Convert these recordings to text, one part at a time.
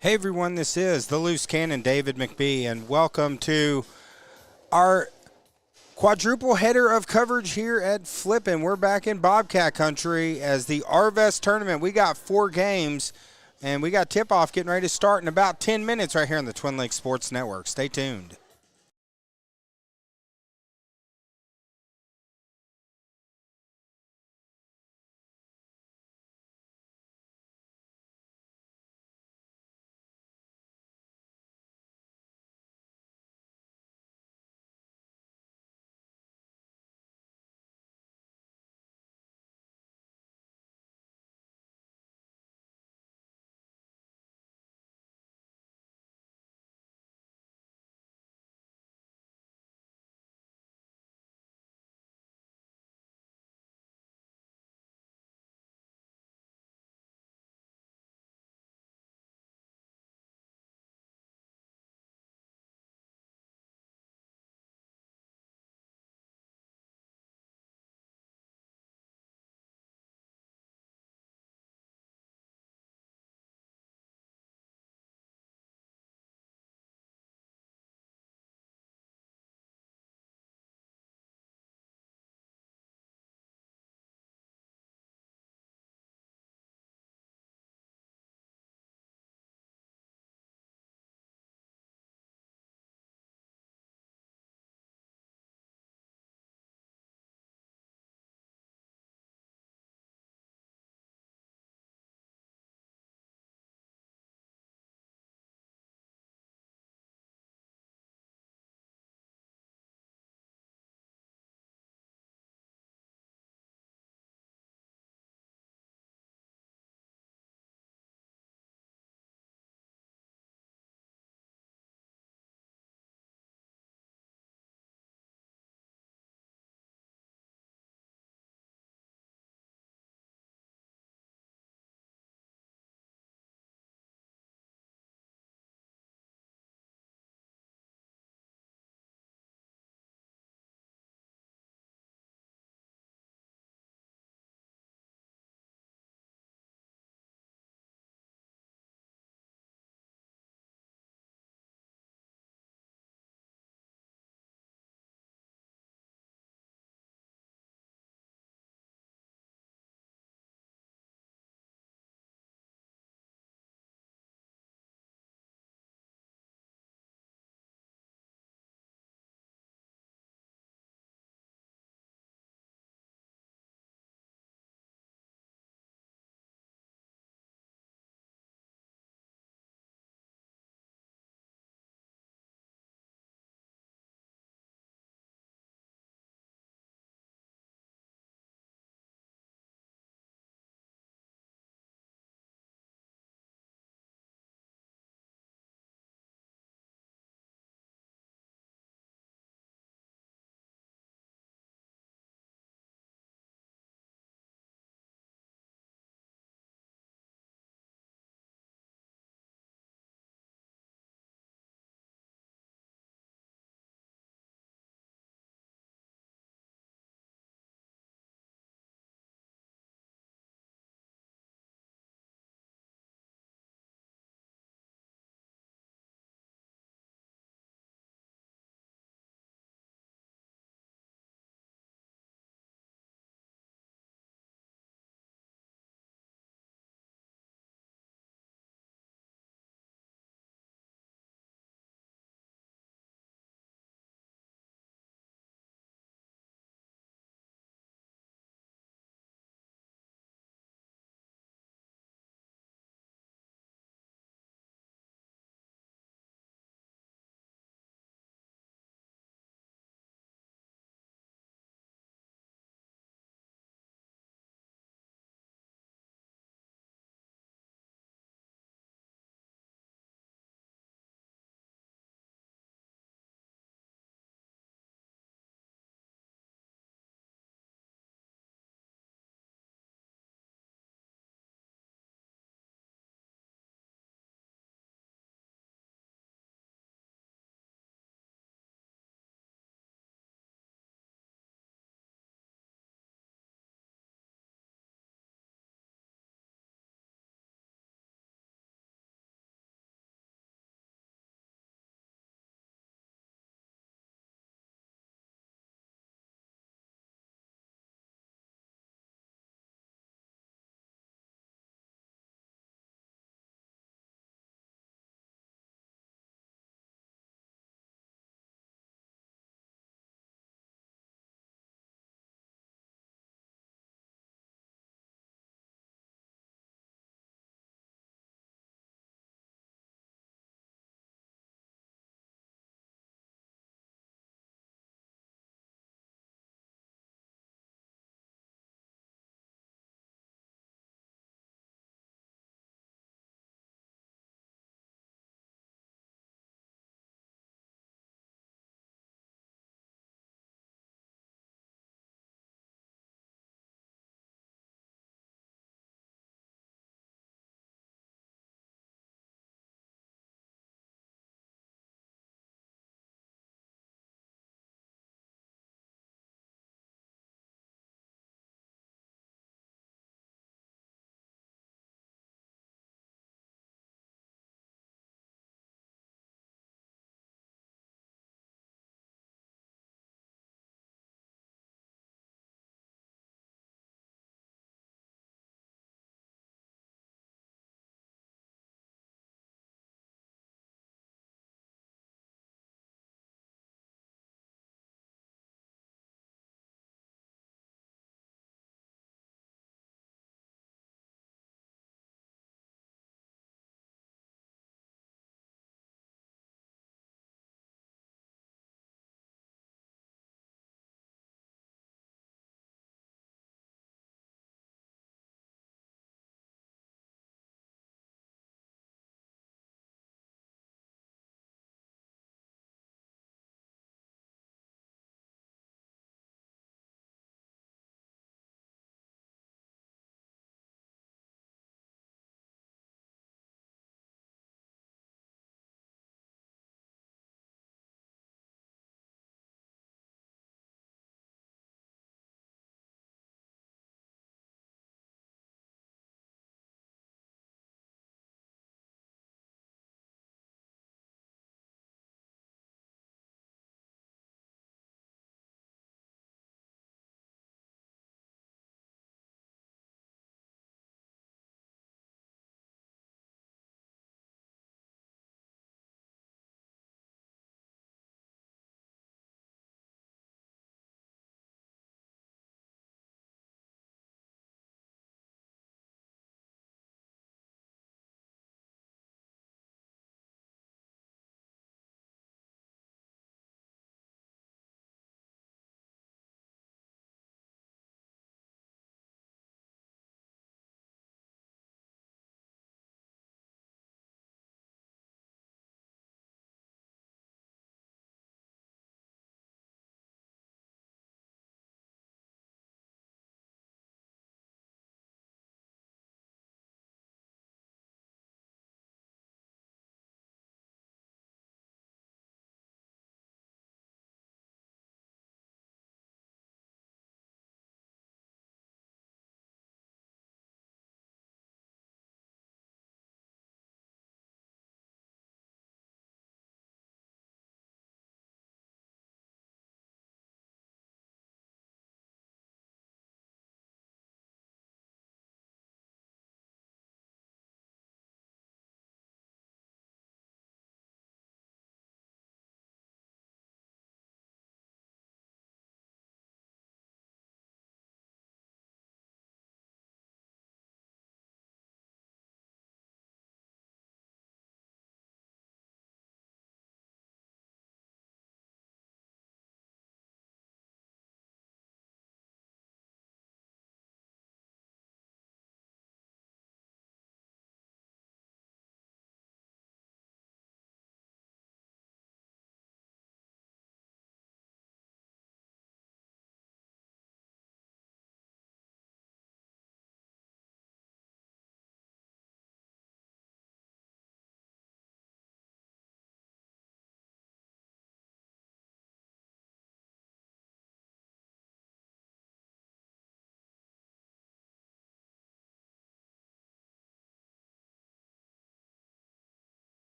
Hey everyone, this is the Loose Cannon, David McBee, and welcome to our quadruple header of coverage here at Flippin'. We're back in Bobcat country as the Arvest tournament. We got 4 games, and we got tip-off getting ready to start in about 10 minutes right here on the Twin Lakes Sports Network. Stay tuned.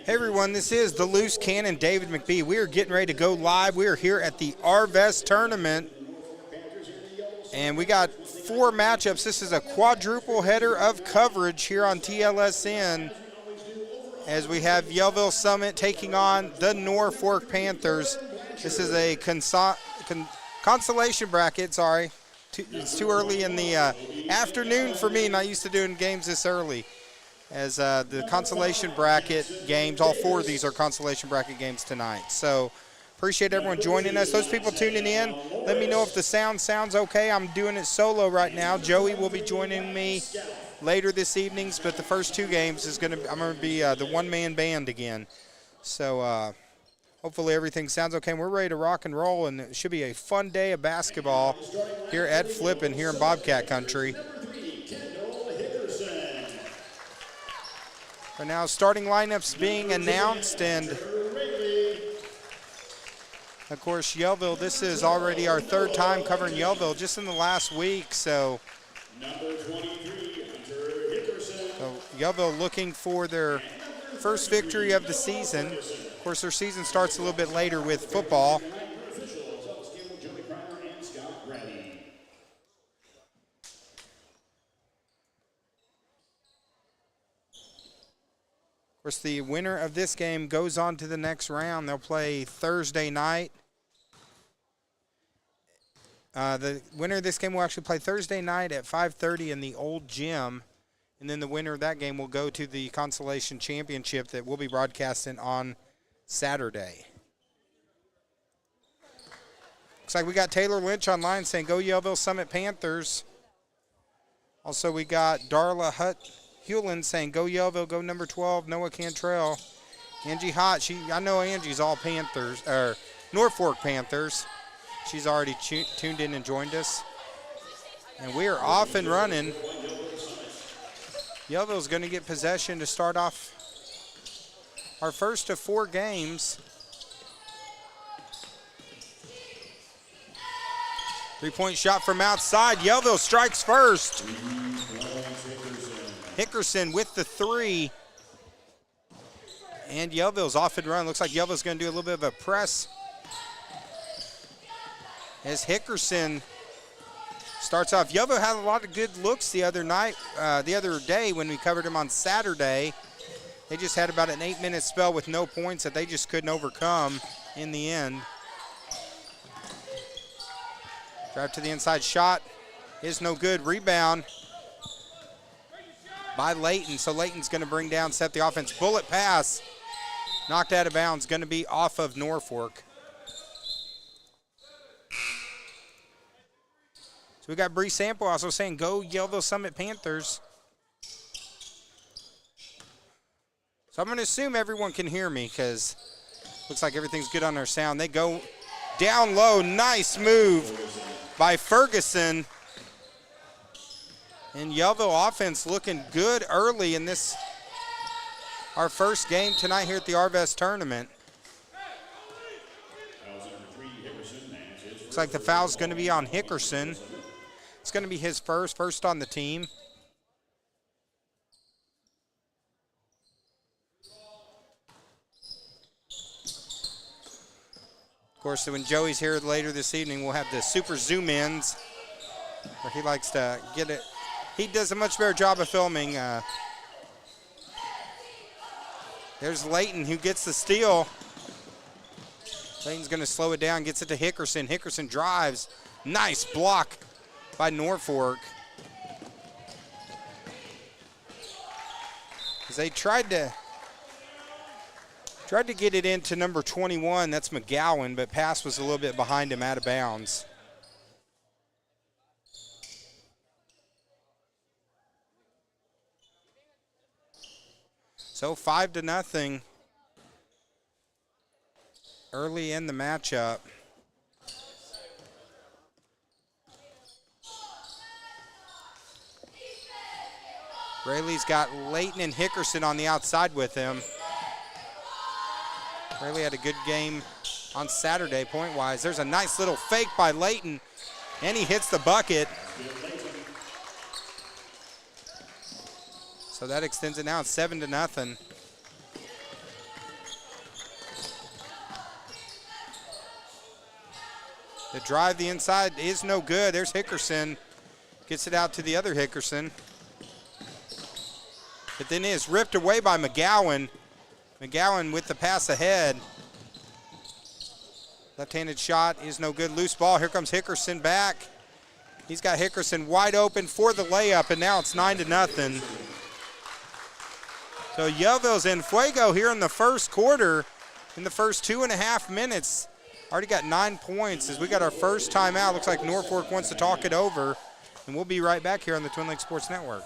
Hey everyone, this is the Loose Cannon, David McBee. We are getting ready to go live. We are here at the Arvest tournament, and we got 4 matchups. This is a quadruple header of coverage here on TLSN, as we have Yellville Summit taking on the Norfork Panthers. This is a consolation bracket, sorry. It's too early in the afternoon for me, not used to doing games this early. As the consolation bracket games, all 4 of these are consolation bracket games tonight. So appreciate everyone joining us. Those people tuning in, let me know if the sounds okay. I'm doing it solo right now. Joey will be joining me later this evening, but the first 2 games I'm going to be the one-man band again. So hopefully everything sounds okay. And we're ready to rock and roll, and it should be a fun day of basketball here at Flippin' here in Bobcat Country. But now starting lineups being announced, and of course Yellville, this is already our 3rd time covering Yellville just in the last week, so Yellville looking for their first victory of the season. Of course their season starts a little bit later with football. Of course, the winner of this game goes on to the next round. They'll play Thursday night. The winner of this game will actually play Thursday night at 5:30 in the old gym. And then the winner of that game will go to the Consolation Championship that we'll be broadcasting on Saturday. Looks like we got Taylor Lynch online saying, "Go Yellville Summit Panthers." Also, we got Darla Hewlin saying, "Go Yellville, go number 12, Noah Cantrell." Angie Hott, I know Angie's all Panthers, or Norfork Panthers. She's already tuned in and joined us. And we are off and running. Yellville's going to get possession to start off our first of 4 games. 3-point shot from outside. Yellville strikes first. Hickerson with the 3. And Yellville's off and run. Looks like Yellville's going to do a little bit of a press as Hickerson starts off. Yellville had a lot of good looks the other day when we covered them on Saturday. They just had about an 8-minute spell with no points that they just couldn't overcome in the end. Drive to the inside shot is no good. Rebound by Layton. So Layton's going to bring down, set the offense. Bullet pass knocked out of bounds, going to be off of Norfork. So we got Bree Sample also saying, "Go Yellville Summit Panthers." So I'm going to assume everyone can hear me because looks like everything's good on their sound. They go down low. Nice move by Ferguson. And Yellville offense looking good early in this, our first game tonight here at the Arvest tournament. Looks like the foul's going to be on Hickerson. It's going to be his first on the team. Of course, when Joey's here later this evening, we'll have the super zoom-ins where he likes to get it. He does a much better job of filming. There's Layton who gets the steal. Layton's going to slow it down, gets it to Hickerson. Hickerson drives. Nice block by Norfork. As they tried to get it into number 21, that's McGowan, but pass was a little bit behind him, out of bounds. So 5-0 early in the matchup. Rayleigh's got Layton and Hickerson on the outside with him. Rayleigh had a good game on Saturday point-wise. There's a nice little fake by Layton, and he hits the bucket. So that extends it now. It's 7-0. The drive the inside is no good. There's Hickerson. Gets it out to the other Hickerson. But then is ripped away by McGowan. McGowan with the pass ahead. Left-handed shot is no good. Loose ball. Here comes Hickerson back. He's got Hickerson wide open for the layup, and now it's 9-0. So Yellville's in fuego here in the first quarter. In the first 2.5 minutes, already got 9 points as we got our first timeout. Looks like Norfork wants to talk it over, and we'll be right back here on the Twin Lakes Sports Network.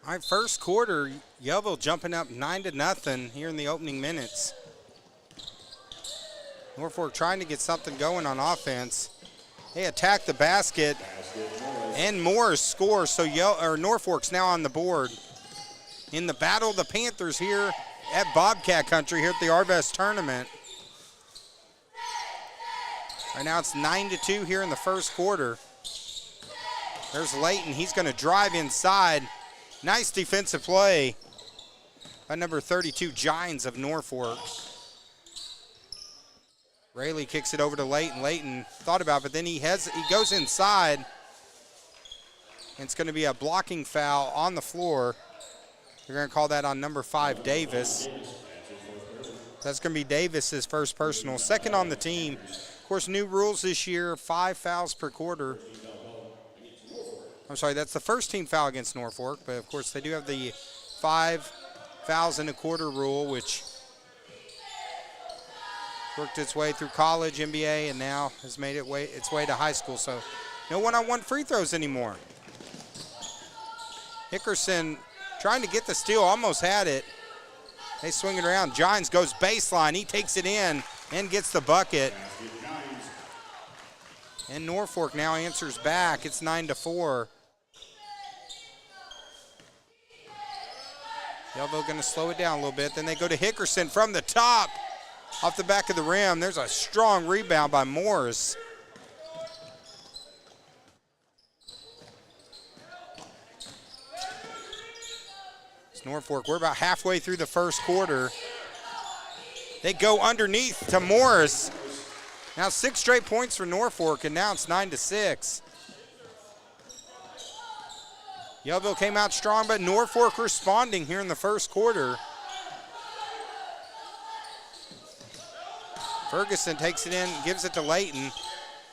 All right, first quarter, Yellville jumping up 9-0 here in the opening minutes. Norfork trying to get something going on offense. They attack the basket, and Morris scores, so Norfork's now on the board. In the battle of the Panthers here at Bobcat Country here at the Arvest Tournament. Right now it's 9-2 here in the first quarter. There's Layton. He's going to drive inside. Nice defensive play by number 32, Gines of Norfork. Rayleigh kicks it over to Layton. Layton thought about it, but then he goes inside. And it's going to be a blocking foul on the floor. They're going to call that on number 5, Davis. That's going to be Davis's first personal. Second on the team. Of course, new rules this year, 5 fouls per quarter. I'm sorry, that's the first team foul against Norfork, but of course they do have the 5 fouls in a quarter rule, which worked its way through college, NBA, and now has made its way to high school. So no one-on-one free throws anymore. Hickerson trying to get the steal, almost had it. They swing it around. Gines goes baseline. He takes it in and gets the bucket. And Norfork now answers back. It's 9-4. Yellville going to slow it down a little bit. Then they go to Hickerson from the top, off the back of the rim. There's a strong rebound by Morris. It's Norfork. We're about halfway through the first quarter. They go underneath to Morris. Now 6 straight points for Norfork, and now it's 9-6. Yellville came out strong, but Norfork responding here in the first quarter. Ferguson takes it in, gives it to Layton.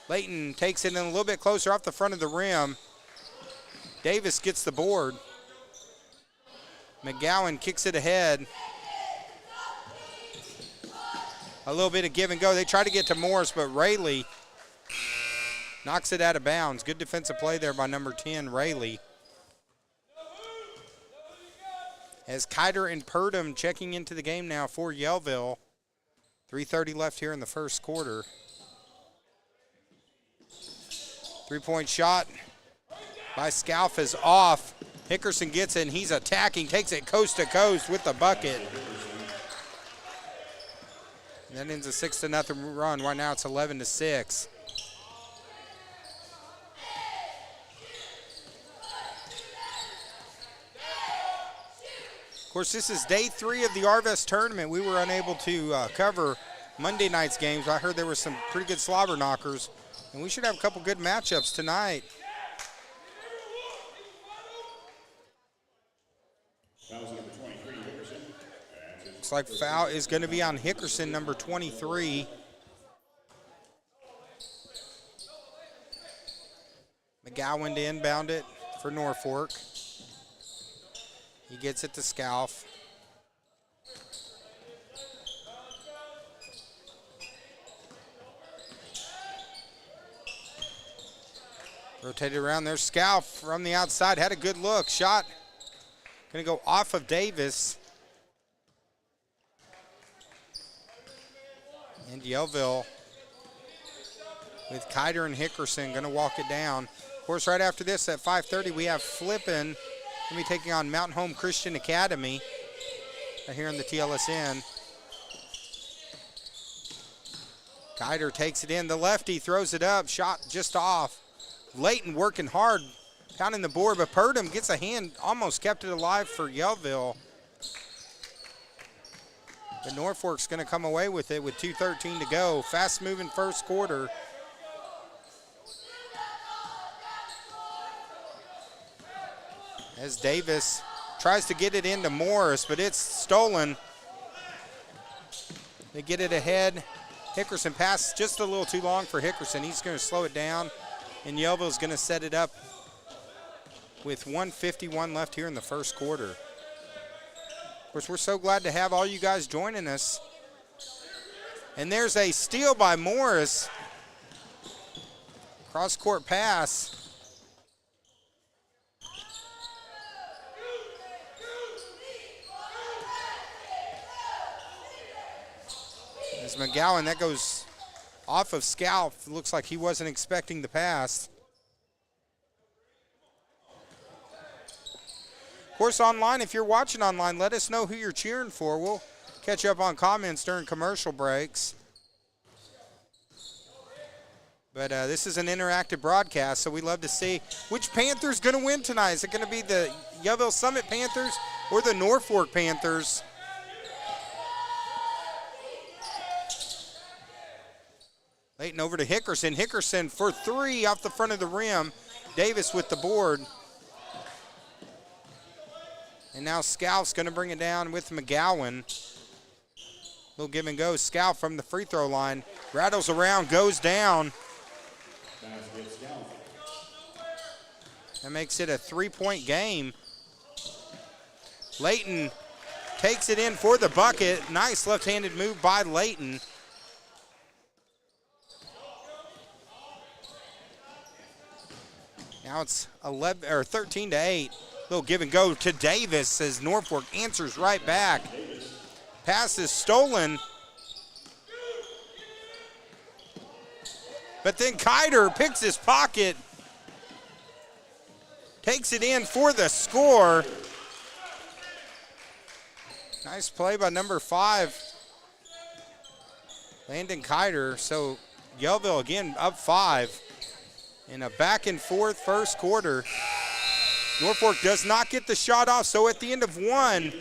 Layton takes it in a little bit closer off the front of the rim. Davis gets the board. McGowan kicks it ahead. A little bit of give and go. They try to get to Morris, but Rayleigh knocks it out of bounds. Good defensive play there by number 10, Rayleigh. As Kiter and Purdom checking into the game now for Yellville. 3:30 left here in the first quarter. 3-point shot by Scalf is off. Hickerson gets it, and he's attacking, takes it coast to coast with the bucket. And that ends a 6-0 run. Right now it's 11-6. Of course, this is day 3 of the Arvest Tournament. We were unable to cover Monday night's games. I heard there were some pretty good slobber knockers, and we should have a couple good matchups tonight. Looks like foul is going to be on Hickerson, number 23. McGowan to inbound it for Norfork. He gets it to Scalf. Rotated around. There's Scalf from the outside. Had a good look. Shot going to go off of Davis. And Yellville with Kiter and Hickerson going to walk it down. Of course, right after this at 5:30, we have Flippin. Going to be taking on Mountain Home Christian Academy here in the TLSN. Kiter takes it in. The lefty throws it up. Shot just off. Layton working hard, pounding the board, but Purdom gets a hand, almost kept it alive for Yellville. But Norfork's going to come away with it with 2:13 to go. Fast-moving first quarter. As Davis tries to get it into Morris, but it's stolen. They get it ahead. Hickerson passes just a little too long for Hickerson. He's going to slow it down, and Yellville's going to set it up with 1:51 left here in the first quarter. Of course, we're so glad to have all you guys joining us. And there's a steal by Morris. Cross-court pass. As McGowan, that goes off of Scalp. Looks like he wasn't expecting the pass. Of course, online, if you're watching online, let us know who you're cheering for. We'll catch up on comments during commercial breaks. But this is an interactive broadcast, so we love to see which Panther's going to win tonight. Is it going to be the Yellville Summit Panthers or the Norfork Panthers? Layton over to Hickerson. Hickerson for three off the front of the rim. Davis with the board. And now Scalf's going to bring it down with McGowan. Little give and go. Scalf from the free throw line. Rattles around, goes down. That makes it a three-point game. Layton takes it in for the bucket. Nice left-handed move by Layton. Now it's 13 to 8. Little give and go to Davis as Norfolk answers right back. Pass is stolen. But then Kiter picks his pocket. Takes it in for the score. Nice play by number 5. Landon Kiter. So Yellville again up 5. In a back and forth first quarter. Norfolk does not get the shot off, so at the end of one,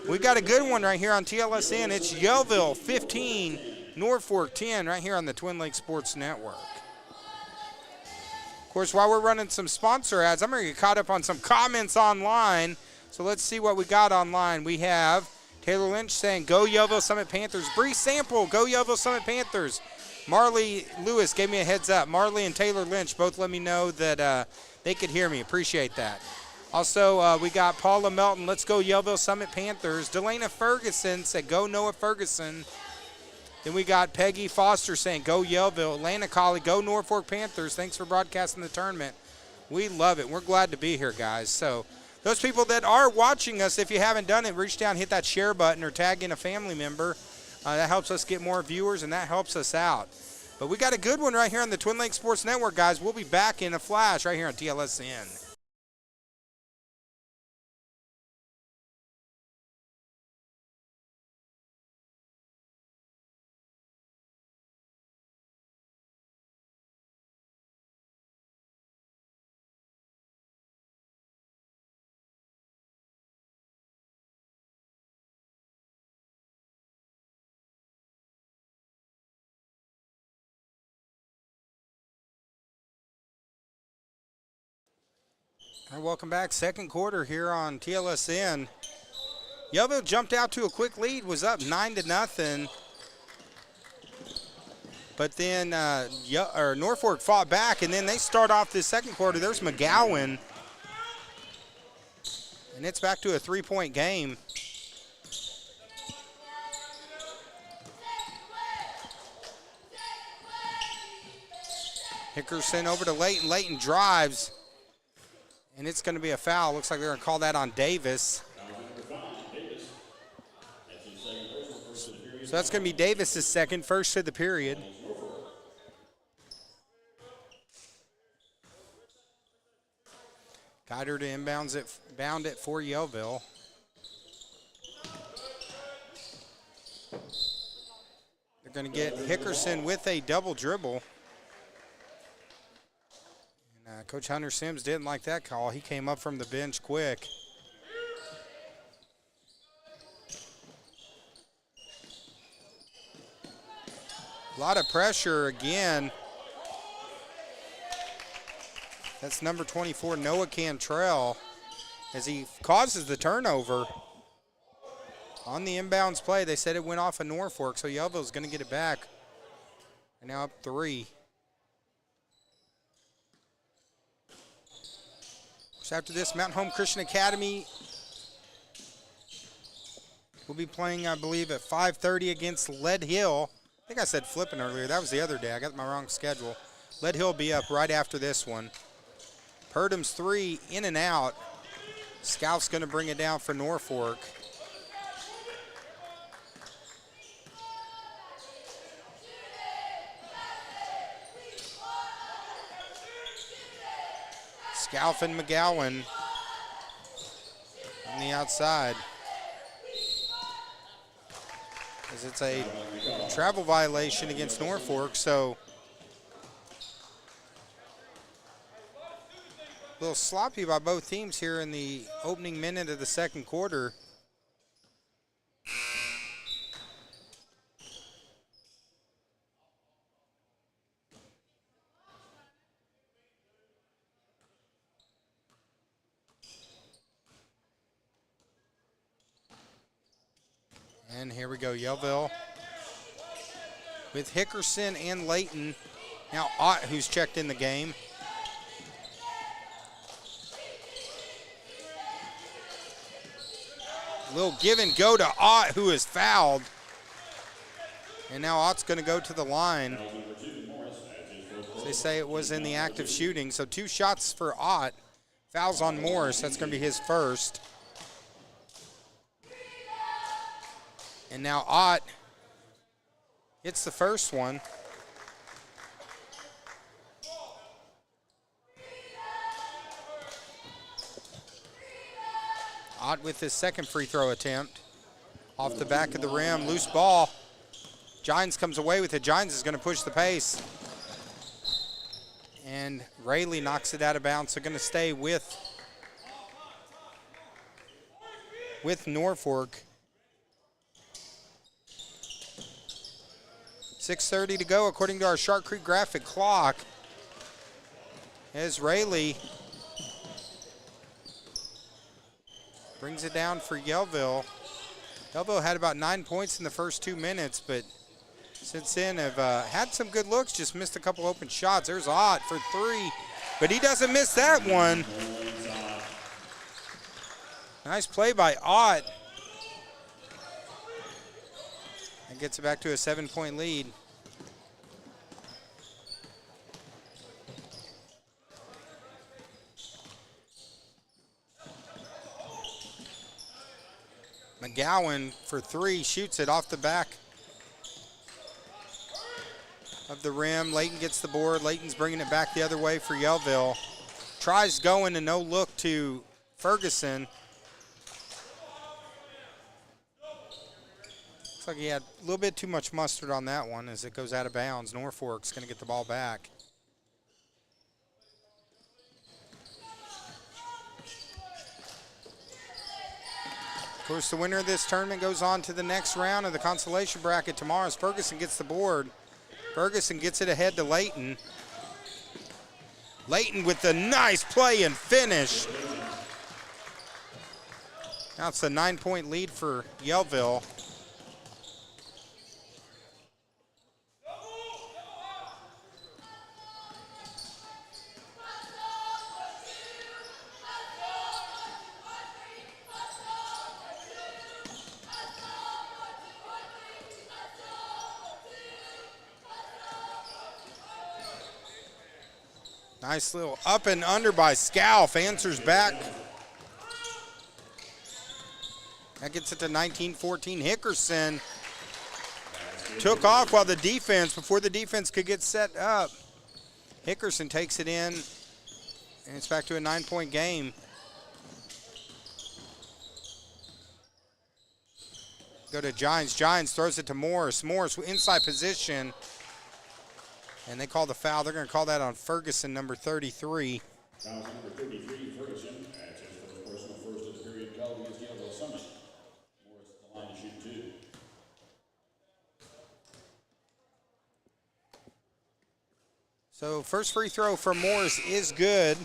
we got a good one right here on TLSN. It's Yellville 15, Norfolk 10, right here on the Twin Lakes Sports Network. Of course, while we're running some sponsor ads, I'm going to get caught up on some comments online. So let's see what we got online. We have Taylor Lynch saying, go Yellville Summit Panthers. Bree Sample, go Yellville Summit Panthers. Marley Lewis gave me a heads up. Marley and Taylor Lynch both let me know that they could hear me. Appreciate that. Also, we got Paula Melton. Let's go Yellville Summit Panthers. Delana Ferguson said, go Noah Ferguson. Then we got Peggy Foster saying, go Yellville. Atlanta Colley, go Norfolk Panthers. Thanks for broadcasting the tournament. We love it. We're glad to be here, guys. So those people that are watching us, if you haven't done it, reach down, hit that share button, or tag in a family member. That helps us get more viewers, and that helps us out. But we got a good one right here on the Twin Lakes Sports Network, guys. We'll be back in a flash right here on TLSN. All right, welcome back. Second quarter here on TLSN. Yellville jumped out to a quick lead, was up 9-0. But then Norfolk fought back, and then they start off this second quarter. There's McGowan. And it's back to a three-point game. Hickerson over to Layton. Layton drives. And it's going to be a foul. Looks like they're going to call that on Davis. So So that's going to be Davis's second, first of the period. Guider to inbounds it, bound it for Yellville. They're going to get Hickerson with a double dribble. And Coach Hunter Sims didn't like that call. He came up from the bench quick. A lot of pressure again. That's number 24, Noah Cantrell, as he causes the turnover. On the inbounds play, they said it went off of Norfork, so Yellville's going to get it back. And now up 3. So after this, Mountain Home Christian Academy will be playing, I believe, at 5:30 against Lead Hill. I think I said Flippin earlier. That was the other day. I got my wrong schedule. Lead Hill will be up right after this one. Purdham's 3 in and out. Scout's going to bring it down for Norfork. Scalf and McGowan on the outside. As it's a travel violation against Norfork, so a little sloppy by both teams here in the opening minute of the second quarter. And here we go, Yellville with Hickerson and Layton. Now Ott, who's checked in the game. Little give and go to Ott, who is fouled. And now Ott's going to go to the line. They say it was in the act of shooting. So 2 shots for Ott. Fouls on Morris. That's going to be his first. And now Ott hits the first one. Ott with his second free throw attempt. Off the back of the rim, loose ball. Gines comes away with it. Gines is going to push the pace. And Rayleigh knocks it out of bounds. So going to stay with Norfork. 6:30 to go according to our Shark Creek graphic clock. As Rayleigh brings it down for Yellville. Yellville had about 9 points in the first 2 minutes, but since then have had some good looks, just missed a couple open shots. There's Ott for 3, but he doesn't miss that one. Nice play by Ott. And gets it back to a 7-point lead. McGowan for 3, shoots it off the back of the rim. Layton gets the board. Layton's bringing it back the other way for Yellville. Tries going and no look to Ferguson. Looks like he had a little bit too much mustard on that one as it goes out of bounds. Norfork's going to get the ball back. Of course, the winner of this tournament goes on to the next round of the consolation bracket tomorrow as Ferguson gets the board. Ferguson gets it ahead to Layton. Layton with the nice play and finish. Now it's a 9-point lead for Yellville. Nice little up and under by Scalf. Answers back. That gets it to 19-14. Hickerson took off while before the defense could get set up. Hickerson takes it in, and it's back to a 9-point game. Go to Gines. Gines throws it to Morris. Morris inside position. And they call the foul. They're going to call that on Ferguson, number 33. Foul number 33, Ferguson. That's his first personal first of the period called against Yellville Summit. Morris at the line to shoot 2. So first free throw for Morris is good.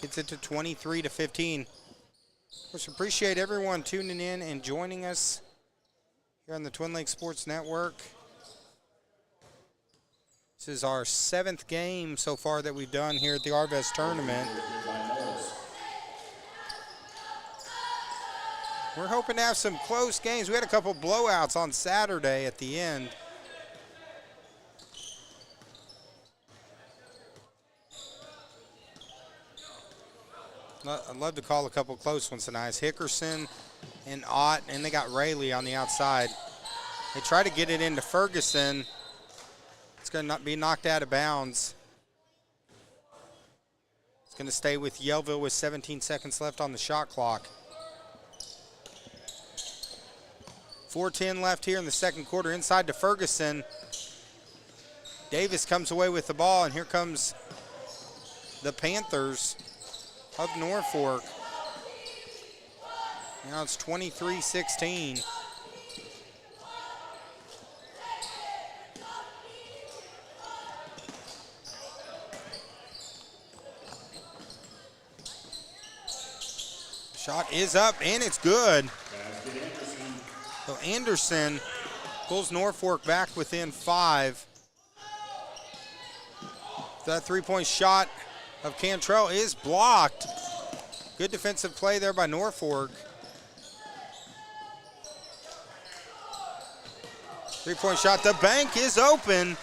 Gets it to 23-15. Of course, appreciate everyone tuning in and joining us here on the Twin Lakes Sports Network. This is our 7th game so far that we've done here at the Arvest tournament. We're hoping to have some close games. We had a couple blowouts on Saturday at the end. I'd love to call a couple close ones tonight. It's Hickerson and Ott, and they got Rayleigh on the outside. They try to get it into Ferguson. It's going to be knocked out of bounds. It's going to stay with Yellville with 17 seconds left on the shot clock. 4:10 left here in the second quarter. Inside to Ferguson. Davis comes away with the ball, and here comes the Panthers of Norfork. Now it's 23-16. Shot is up, and it's good. So Anderson pulls Norfork back within 5. That three-point shot of Cantrell is blocked. Good defensive play there by Norfork. Three-point shot. The bank is open.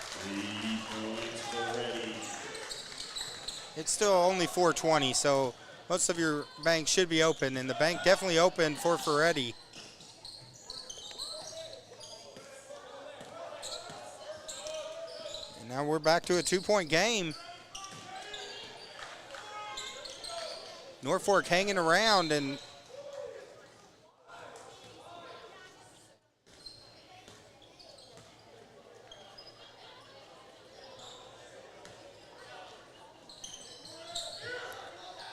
It's still only 4:20, so most of your bank should be open, and the bank definitely opened for Ferretti. And now we're back to a 2-point game. Norfork hanging around, and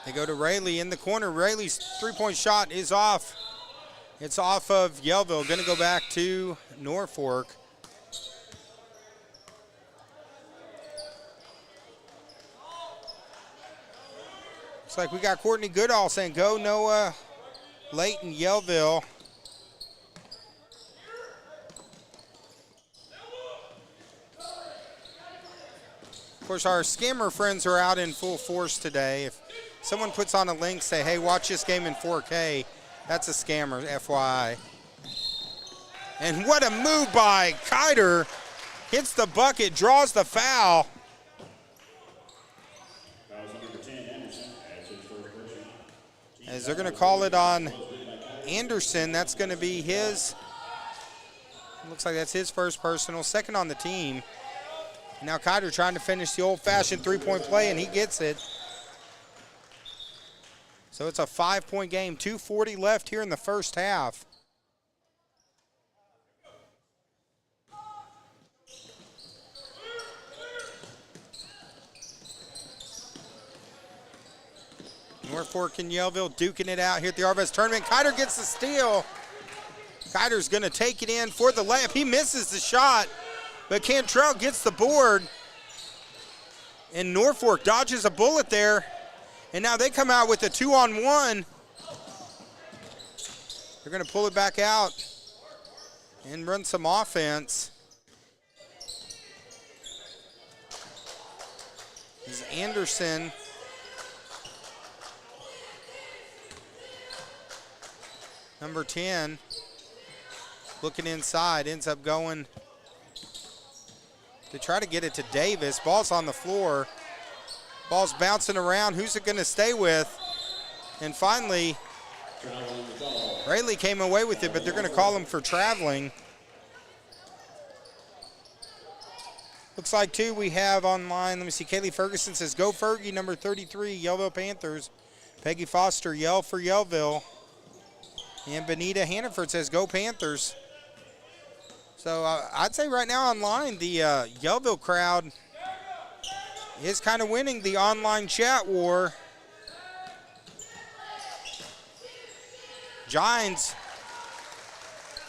they go to Rayleigh in the corner. Rayleigh's three-point shot is off. It's off of Yellville. Going to go back to Norfork. Looks like we got Courtney Goodall saying, "Go Noah Layton, Yellville." Of course, our scammer friends are out in full force today. If someone puts on a link, say, "Hey, watch this game in 4K," that's a scammer, FYI. And what a move by Kiter. Hits the bucket, draws the foul. As they're going to call it on Anderson. That's going to be his, looks like that's his first personal, second on the team. And now Kiter trying to finish the old-fashioned three-point play, and he gets it. So it's a 5-point game, 2:40 left here in the first half. Norfork and Yellville duking it out here at the Arvest tournament. Kiter gets the steal. Kiter's going to take it in for the layup. He misses the shot, but Cantrell gets the board. And Norfork dodges a bullet there. And now they come out with a 2-on-1. They're going to pull it back out and run some offense. This is Anderson. Number 10, looking inside, ends up going to try to get it to Davis. Ball's on the floor. Ball's bouncing around. Who's it going to stay with? And finally, Traveling the call. Rayleigh came away with it, but they're going to call him for traveling. Looks like, too, we have online, let me see, Kaylee Ferguson says, go Fergie, number 33, Yellville Panthers. Peggy Foster, yell for Yellville. And Benita Hannaford says, go Panthers. So I'd say right now online, the Yellville crowd is kind of winning the online chat war. Giants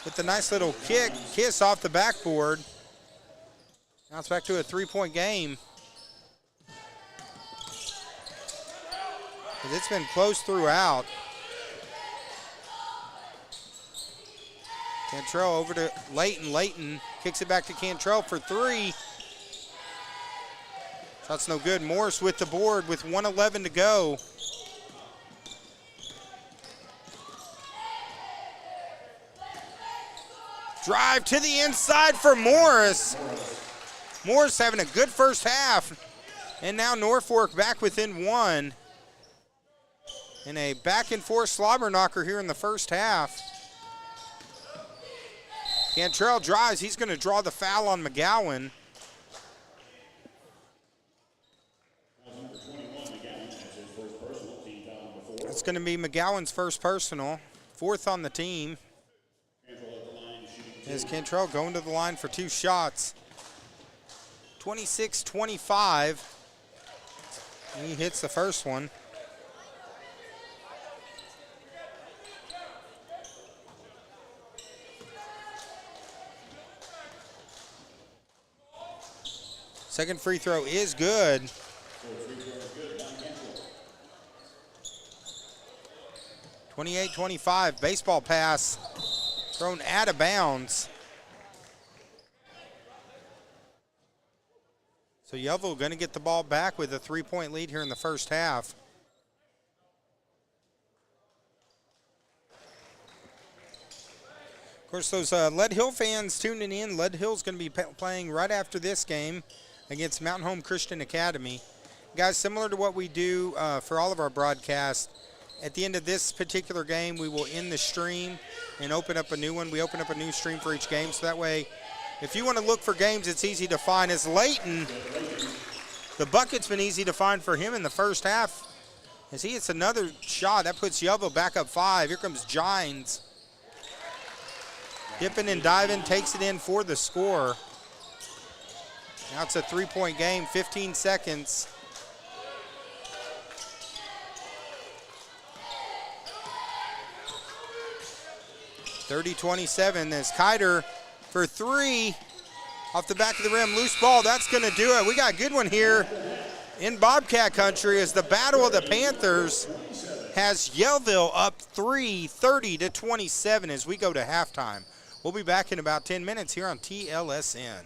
with the nice little kiss off the backboard. Now it's back to a three-point game. It's been close throughout. Cantrell over to Layton. Layton kicks it back to Cantrell for three. Shot's no good. Morris with the board with 1:11 to go. Drive to the inside for Morris. Morris having a good first half. And now Norfork back within one. In a back and forth slobber knocker here in the first half. Cantrell drives. He's going to draw the foul on McGowan. It's going to be McGowan's first personal. Fourth on the team. As Cantrell going to the line for two shots. 26-25. He hits the first one. Second free throw is good. 28-25, baseball pass thrown out of bounds. So Yellville going to get the ball back with a three-point lead here in the first half. Of course, those Lead Hill fans tuning in, Lead Hill's going to be playing right after this game against Mountain Home Christian Academy. Guys, similar to what we do for all of our broadcasts, at the end of this particular game, we will end the stream and open up a new one. We open up a new stream for each game, so that way, if you want to look for games, it's easy to find. As Layton, the bucket's been easy to find for him in the first half. As he hits another shot, that puts Yellville back up 5. Here comes Gines. Dipping and diving, takes it in for the score. Now it's a three-point game, 15 seconds. (30-27) as Kiter for three. Off the back of the rim, loose ball, that's gonna do it. We got a good one here in Bobcat country as the Battle of the Panthers has Yellville up 3, 30-27 as we go to halftime. We'll be back in about 10 minutes here on TLSN.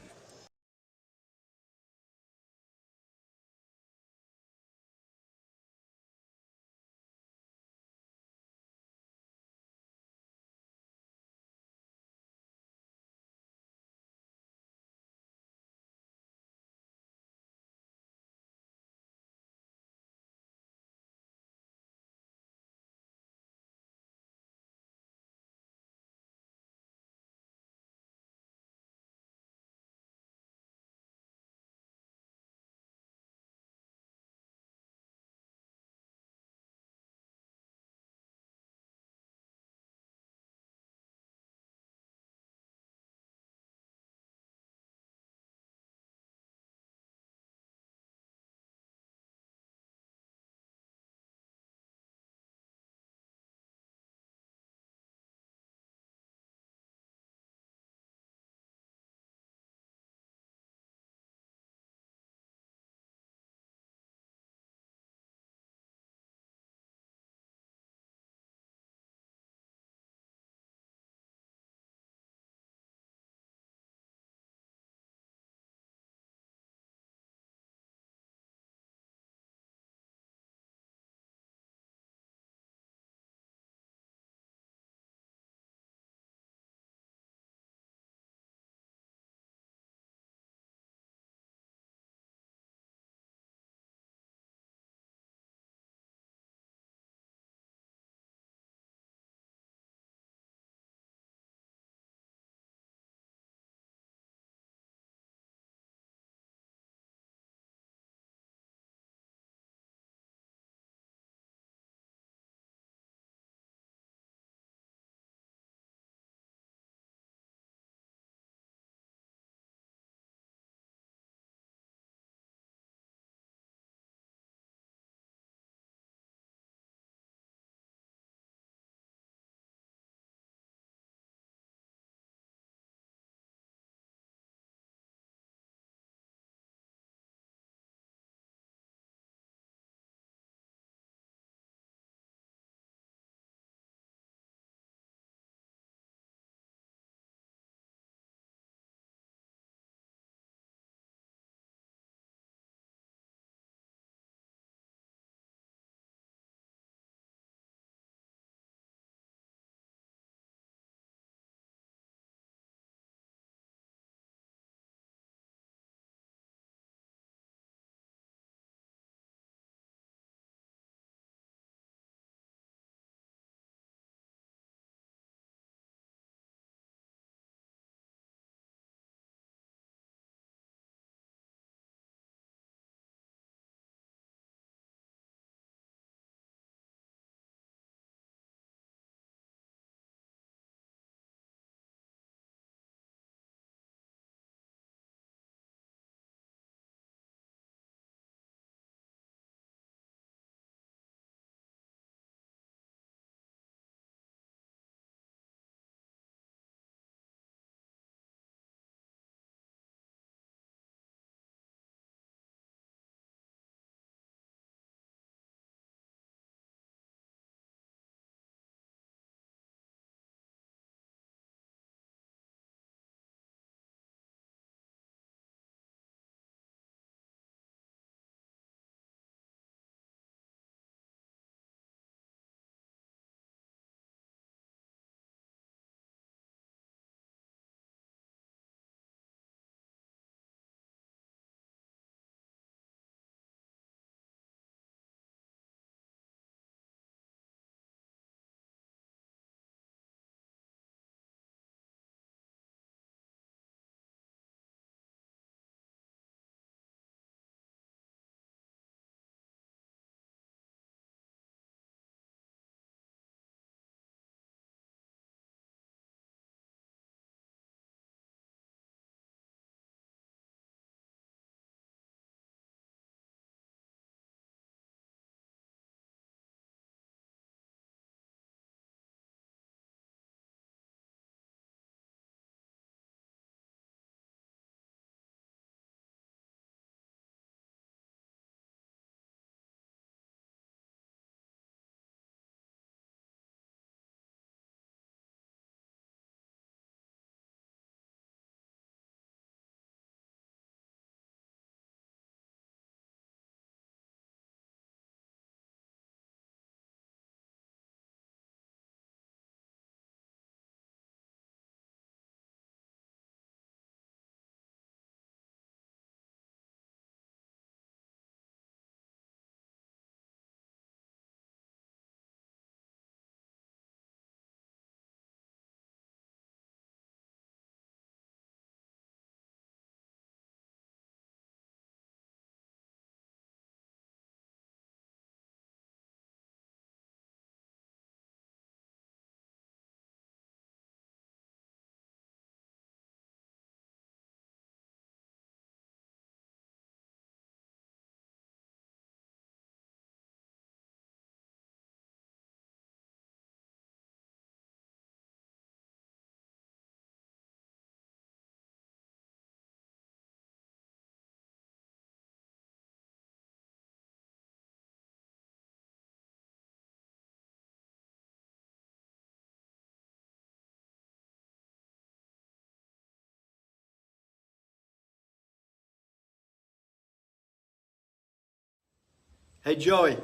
Hey, Joey.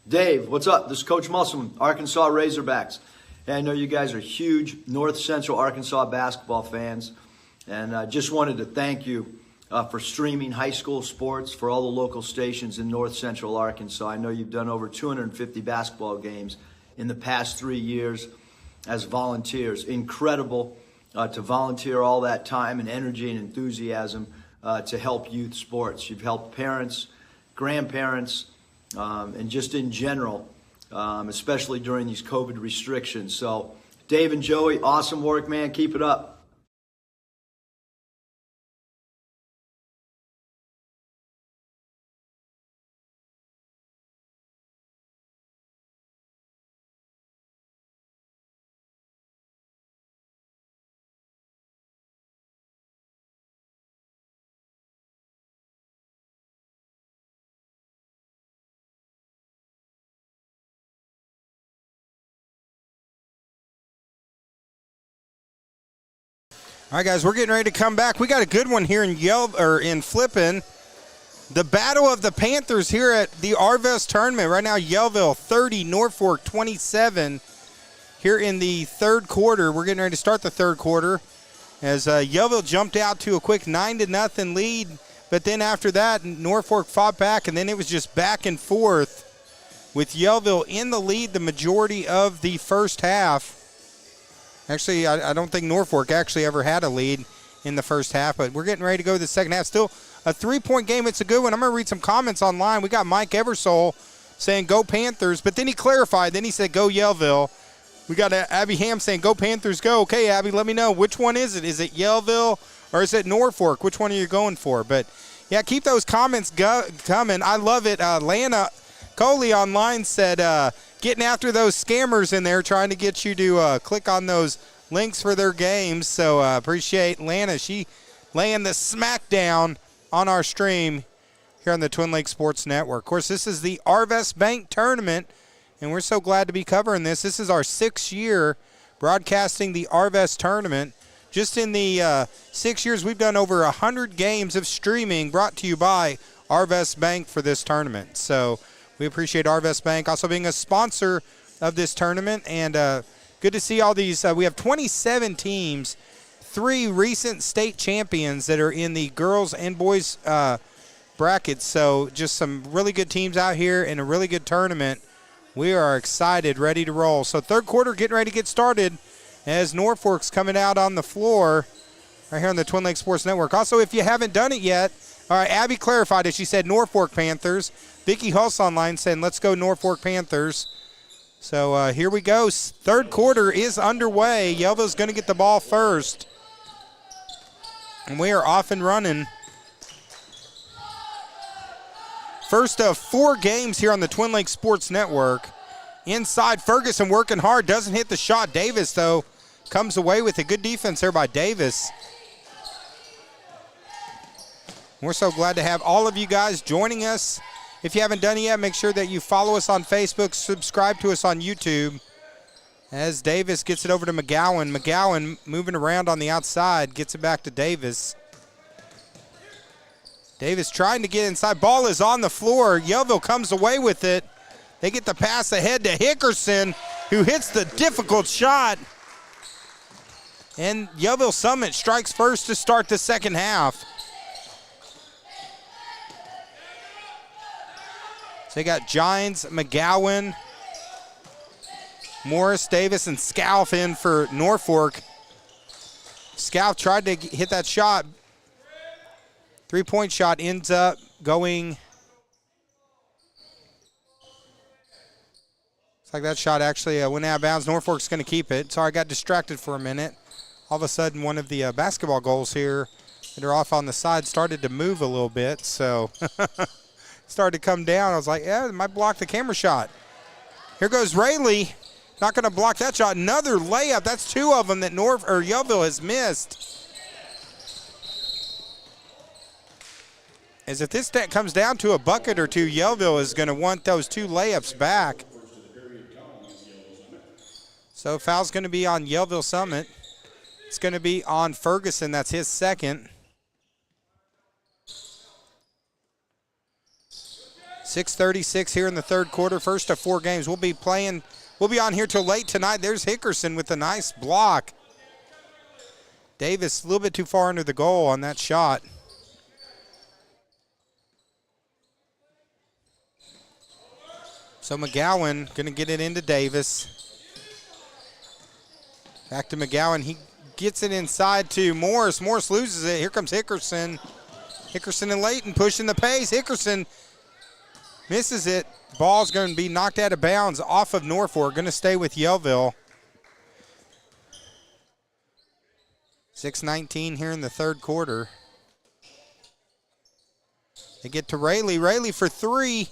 Dave, what's up? This is Coach Musselman, Arkansas Razorbacks. Hey, I know you guys are huge North Central Arkansas basketball fans, and I just wanted to thank you for streaming high school sports for all the local stations in North Central Arkansas. I know you've done over 250 basketball games in the past 3 years as volunteers. Incredible to volunteer all that time and energy and enthusiasm to help youth sports. You've helped parents, grandparents, and just in general, especially during these COVID restrictions. So, Dave and Joey, awesome work, man. Keep it up. All right, guys, we're getting ready to come back. We got a good one here in in Flippin. The battle of the Panthers here at the Arvest tournament. Right now, Yellville 30, Norfork 27. Here in the third quarter, we're getting ready to start the third quarter as Yellville jumped out to a quick 9-0 lead. But then after that, Norfork fought back, and then it was just back and forth with Yellville in the lead the majority of the first half. Actually, I don't think Norfork actually ever had a lead in the first half, but we're getting ready to go to the second half. Still a 3-point game. It's a good one. I'm going to read some comments online. We got Mike Eversole saying, go Panthers, but then he clarified. Then he said, go Yellville. We got Abby Ham saying, go Panthers, go. Okay, Abby, let me know. Which one is it? Is it Yellville or is it Norfork? Which one are you going for? But, yeah, keep those comments coming. I love it. Lana Coley online said, getting after those scammers in there, trying to get you to click on those links for their games. So appreciate Lana. She laying the smackdown on our stream here on the Twin Lakes Sports Network. Of course, this is the Arvest Bank Tournament, and we're so glad to be covering this. This is our 6th year broadcasting the Arvest Tournament. Just in the 6 years, we've done over 100 games of streaming brought to you by Arvest Bank for this tournament. So we appreciate Arvest Bank also being a sponsor of this tournament, and good to see all these. We have 27 teams, 3 recent state champions that are in the girls and boys brackets. So just some really good teams out here in a really good tournament. We are excited, ready to roll. So third quarter getting ready to get started as Norfork's coming out on the floor right here on the Twin Lakes Sports Network. Also, if you haven't done it yet, all right, Abby clarified it. She said Norfork Panthers. Vicky Huss online saying, let's go Norfork Panthers. So here we go. Third quarter is underway. Yellville's going to get the ball first. And we are off and running. First of 4 games here on the Twin Lakes Sports Network. Inside, Ferguson working hard. Doesn't hit the shot. Davis, though, comes away with a good defense there by Davis. We're so glad to have all of you guys joining us. If you haven't done it yet, make sure that you follow us on Facebook, subscribe to us on YouTube. As Davis gets it over to McGowan. McGowan moving around on the outside, gets it back to Davis. Davis trying to get inside. Ball is on the floor. Yellville comes away with it. They get the pass ahead to Hickerson, who hits the difficult shot. And Yellville Summit strikes first to start the second half. So they got Gines, McGowan, Morris, Davis, and Scalf in for Norfork. Scalf tried to hit that shot. 3-point shot ends up going. Looks like that shot actually went out of bounds. Norfolk's going to keep it. Sorry, I got distracted for a minute. All of a sudden, one of the basketball goals here that are off on the side started to move a little bit. So started to come down. I was like, yeah, it might block the camera shot. Here goes Rayleigh. Not going to block that shot. Another layup. That's 2 of them that Yellville has missed. As if this comes down to a bucket or 2, Yellville is going to want those 2 layups back. So foul's going to be on Yellville Summit. It's going to be on Ferguson. That's his second. 6:36 here in the third quarter. First of 4 games. We'll be on here till late tonight. There's Hickerson with a nice block. Davis a little bit too far under the goal on that shot. So McGowan going to get it into Davis. Back to McGowan. He gets it inside to Morris. Morris loses it. Here comes Hickerson. Hickerson and Layton pushing the pace. Hickerson misses it. Ball's going to be knocked out of bounds off of Norfork. Going to stay with Yellville. 6:19 here in the third quarter. They get to Rayleigh. Rayleigh for 3.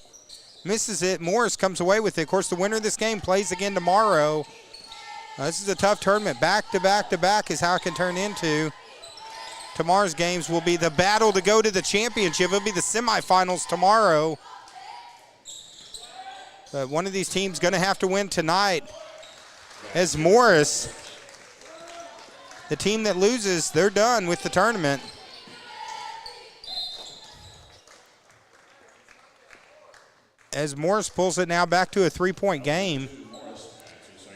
Misses it. Morris comes away with it. Of course, the winner of this game plays again tomorrow. This is a tough tournament. Back to back to back is how it can turn into. Tomorrow's games will be the battle to go to the championship. It'll be the semifinals tomorrow. But one of these teams going to have to win tonight. As Morris, the team that loses, they're done with the tournament. As Morris pulls it now back to a 3-point game.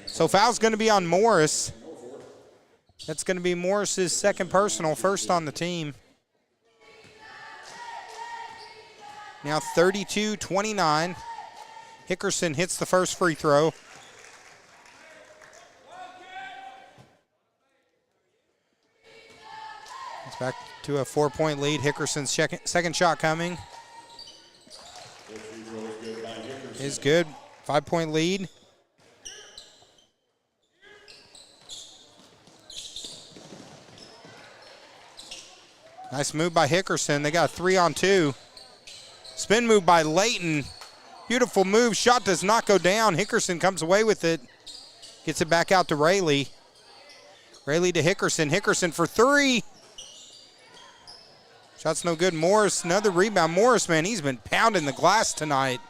So foul's going to be on Morris. That's going to be Morris's second personal, first on the team. Now 32-29. Hickerson hits the first free throw. It's back to a 4-point lead. Hickerson's second shot coming. Is good. 5-point lead. Nice move by Hickerson. They got a 3-on-2. Spin move by Layton. Beautiful move. Shot does not go down. Hickerson comes away with it. Gets it back out to Rayleigh. Rayleigh to Hickerson. Hickerson for 3. Shot's no good. Morris, another rebound. Morris, man, he's been pounding the glass tonight.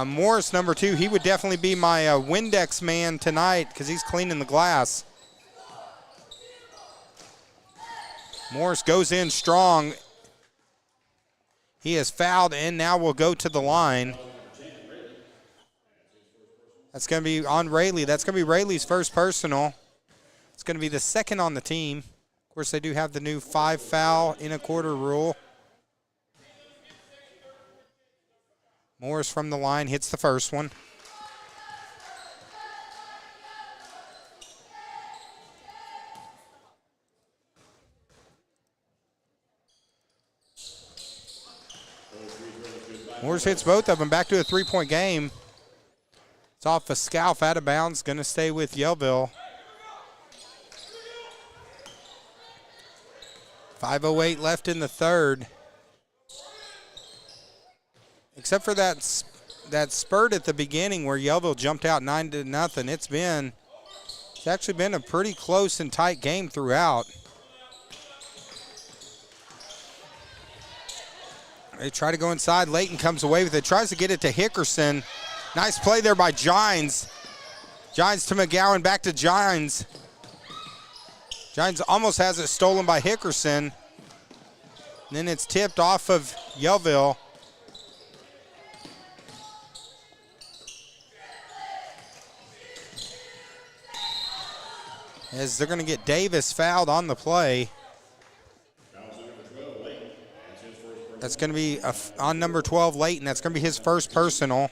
Morris, number 2, he would definitely be my Windex man tonight because he's cleaning the glass. Morris goes in strong. He is fouled and now will go to the line. That's going to be on Rayleigh. That's going to be Rayleigh's first personal. It's going to be the second on the team. Of course, they do have the new 5 foul in a quarter rule. Morris from the line hits the first one. Morris hits both of them. Back to a 3-point game. It's off a scalp out of bounds. Going to stay with Yellville. 5:08 left in the third. Except for that spurt at the beginning where Yellville jumped out 9-0. It's actually been a pretty close and tight game throughout. They try to go inside. Layton comes away with it. Tries to get it to Hickerson. Nice play there by Gines. Gines to McGowan. Back to Gines. Gines almost has it stolen by Hickerson. And then it's tipped off of Yellville. As they're going to get Davis fouled on the play. That's going to be on number 12, Layton. That's going to be his first personal.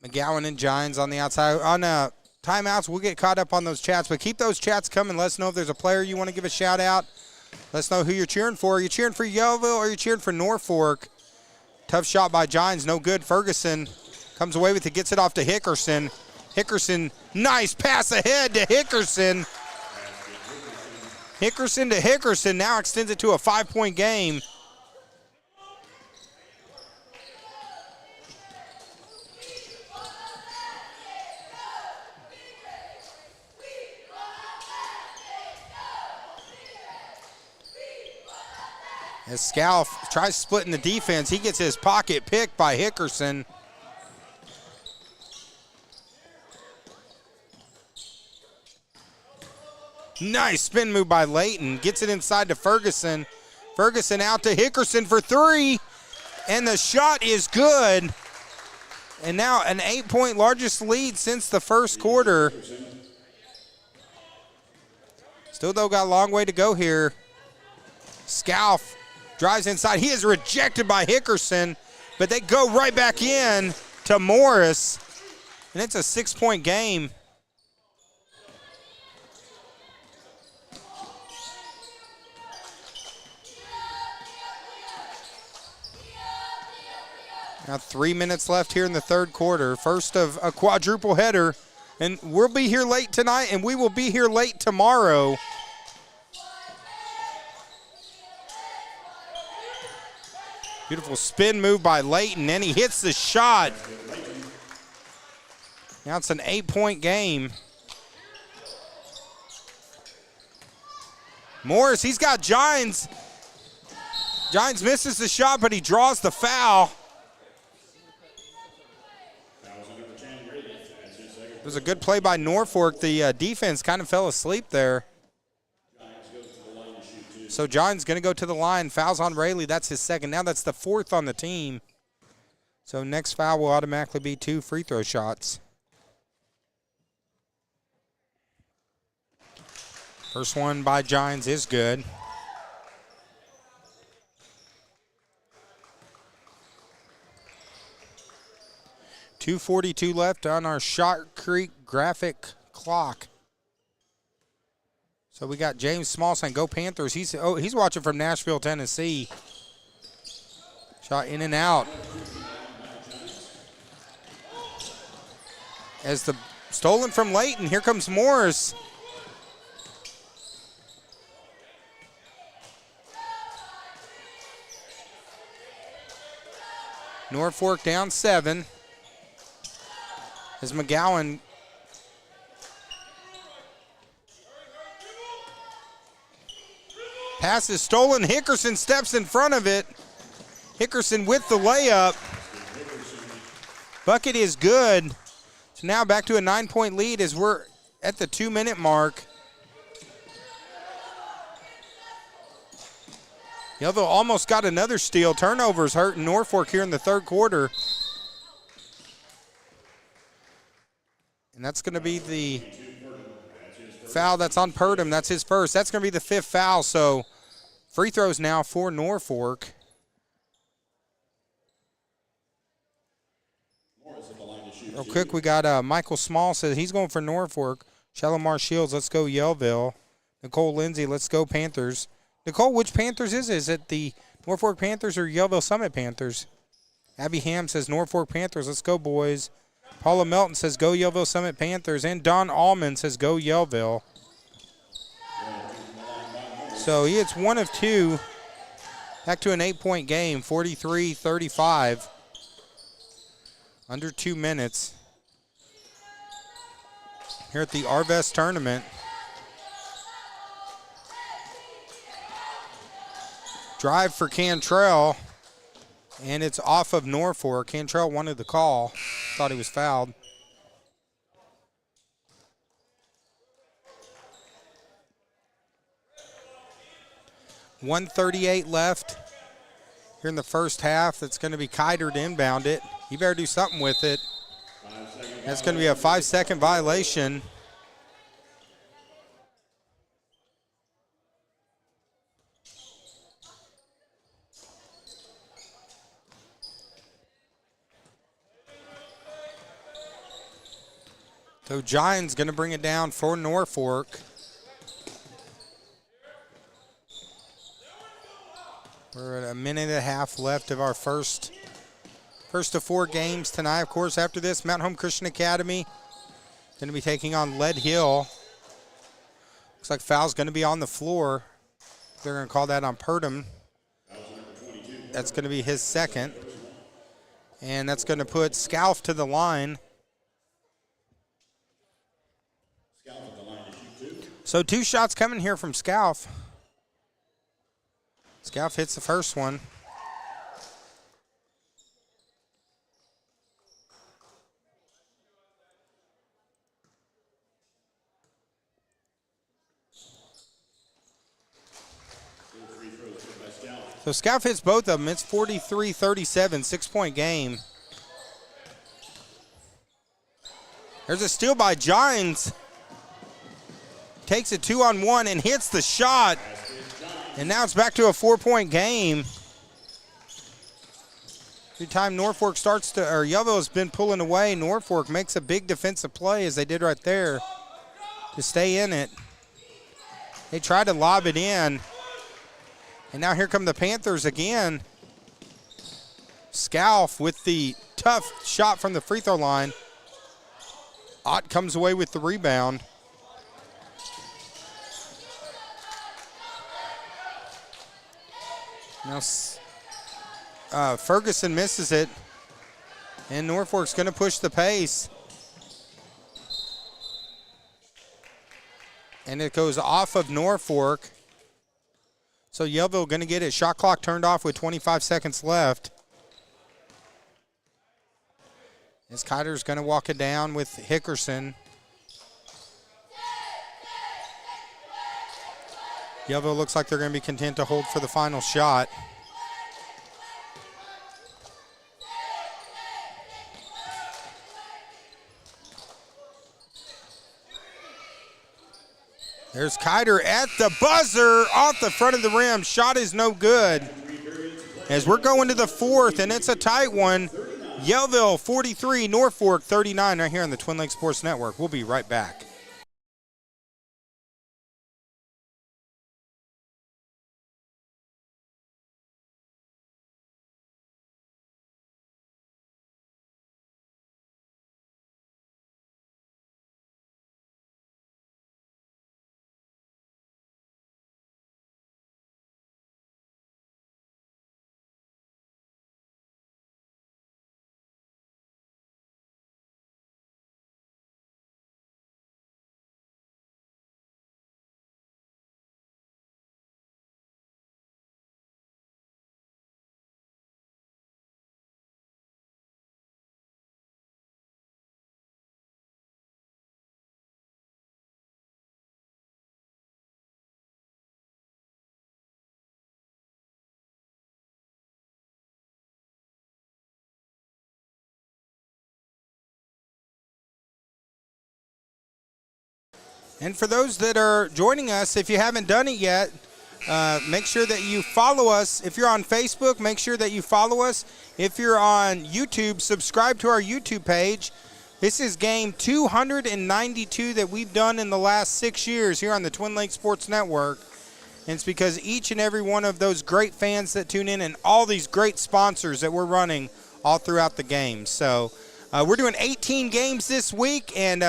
McGowan and Gines on the outside. On timeouts, we'll get caught up on those chats, but keep those chats coming. Let us know if there's a player you want to give a shout out. Let us know who you're cheering for. Are you cheering for Yellville or are you cheering for Norfork? Tough shot by Gines, no good. Ferguson comes away with it, gets it off to Hickerson. Hickerson, nice pass ahead to Hickerson. Hickerson to Hickerson now extends it to a 5-point game. As Scalf tries splitting the defense, he gets his pocket picked by Hickerson. Nice spin move by Layton. Gets it inside to Ferguson. Ferguson out to Hickerson for three. And the shot is good. And now an 8-point largest lead since the first quarter. Still, though, got a long way to go here. Scalf drives inside. He is rejected by Hickerson, but they go right back in to Morris. And it's a 6-point game. Now 3 minutes left here in the third quarter. First of a quadruple header. And we'll be here late tonight, and we will be here late tomorrow. Beautiful spin move by Layton, and he hits the shot. Now it's an 8-point game. Morris, he's got Gines. Gines misses the shot, but he draws the foul. It was a good play by Norfork. The defense kind of fell asleep there. So John's going to go to the line. Fouls on Rayleigh. That's his second. Now that's the fourth on the team. So next foul will automatically be 2 free throw shots. First one by Gines is good. .242 left on our Shot Creek graphic clock. So we got James Small saying, "Go Panthers." He's watching from Nashville, Tennessee. Shot in and out. As the stolen from Layton, here comes Morris. Norfork down 7. As McGowan pass is stolen. Hickerson steps in front of it. Hickerson with the layup. Bucket is good. So now back to a 9-point lead as we're at the 2-minute mark. Yellville almost got another steal. Turnovers hurting Norfork here in the third quarter. And that's going to be the foul that's on Purdom. That's his first. That's going to be the 5th foul. So free throws now for Norfork. Real quick, we got Michael Small says he's going for Norfork. Shalimar Shields, let's go Yellville. Nicole Lindsay, let's go Panthers. Nicole, which Panthers is it? Is it the Norfork Panthers or Yellville Summit Panthers? Abby Ham says Norfork Panthers, let's go boys. Paula Melton says go Yellville Summit Panthers. And Don Allman says go Yellville. So he hits 1 of 2. Back to an 8-point game, 43-35. Under 2 minutes. Here at the Arvest tournament. Drive for Cantrell. And it's off of Norfork. Cantrell wanted the call. Thought he was fouled. .138 left here in the first half. That's going to be Kiter to inbound it. He better do something with it. That's going to be a 5-second violation. So Giants going to bring it down for Norfork. We're at a minute and a half left of our first of 4 games tonight. Of course, after this, Mount Home Christian Academy going to be taking on Lead Hill. Looks like foul's going to be on the floor. They're going to call that on Purdom. That's going to be his second. And that's going to put Scalf to the line. So 2 shots coming here from Scalf. Scalf hits the first one. So Scalf hits both of them. It's 43-37, 6-point game. There's a steal by Gines. Takes it 2-on-1 and hits the shot. And now it's back to a 4-point game. Every time Norfolk starts to, or Yellville has been pulling away, Norfolk makes a big defensive play as they did right there to stay in it. They tried to lob it in. And now here come the Panthers again. Scalf with the tough shot from the free throw line. Ott comes away with the rebound. Now Ferguson misses it. And Norfolk's going to push the pace. And it goes off of Norfolk. So Yellville going to get his shot clock turned off with 25 seconds left. As Kiter's going to walk it down with Hickerson. Yellville looks like they're going to be content to hold for the final shot. There's Kiter at the buzzer off the front of the rim. Shot is no good. As we're going to the fourth, and it's a tight one. Yellville 43, Norfolk 39 right here on the Twin Lakes Sports Network. We'll be right back. And for those that are joining us, if you haven't done it yet, make sure that you follow us. If you're on Facebook, make sure that you follow us. If you're on YouTube, subscribe to our YouTube page. This is game 292 that we've done in the last 6 years here on the Twin Lakes Sports Network. And it's because each and every one of those great fans that tune in and all these great sponsors that we're running all throughout the game. So we're doing 18 games this week, and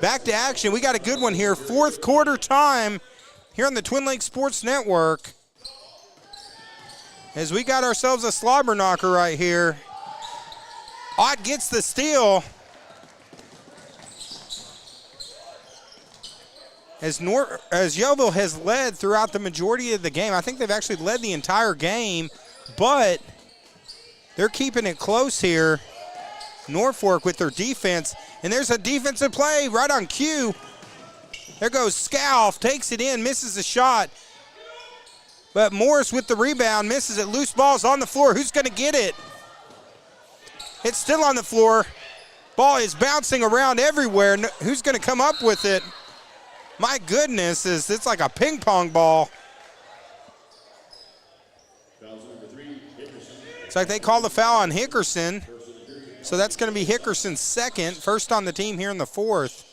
back to action. We got a good one here. Fourth quarter time here on the Twin Lakes Sports Network. As we got ourselves a slobber knocker right here. Ott gets the steal. As Yellville has led throughout the majority of the game. I think they've actually led the entire game, but they're keeping it close here. Norfolk with their defense, and there's a defensive play right on cue. There goes Scalf, takes it in, misses the shot. But Morris with the rebound, misses it. Loose ball's on the floor. Who's going to get it? It's still on the floor. Ball is bouncing around everywhere. Who's going to come up with it? My goodness, it's like a ping pong ball. It's like they call the foul on Hickerson. So that's going to be Hickerson's second, first on the team here in the fourth.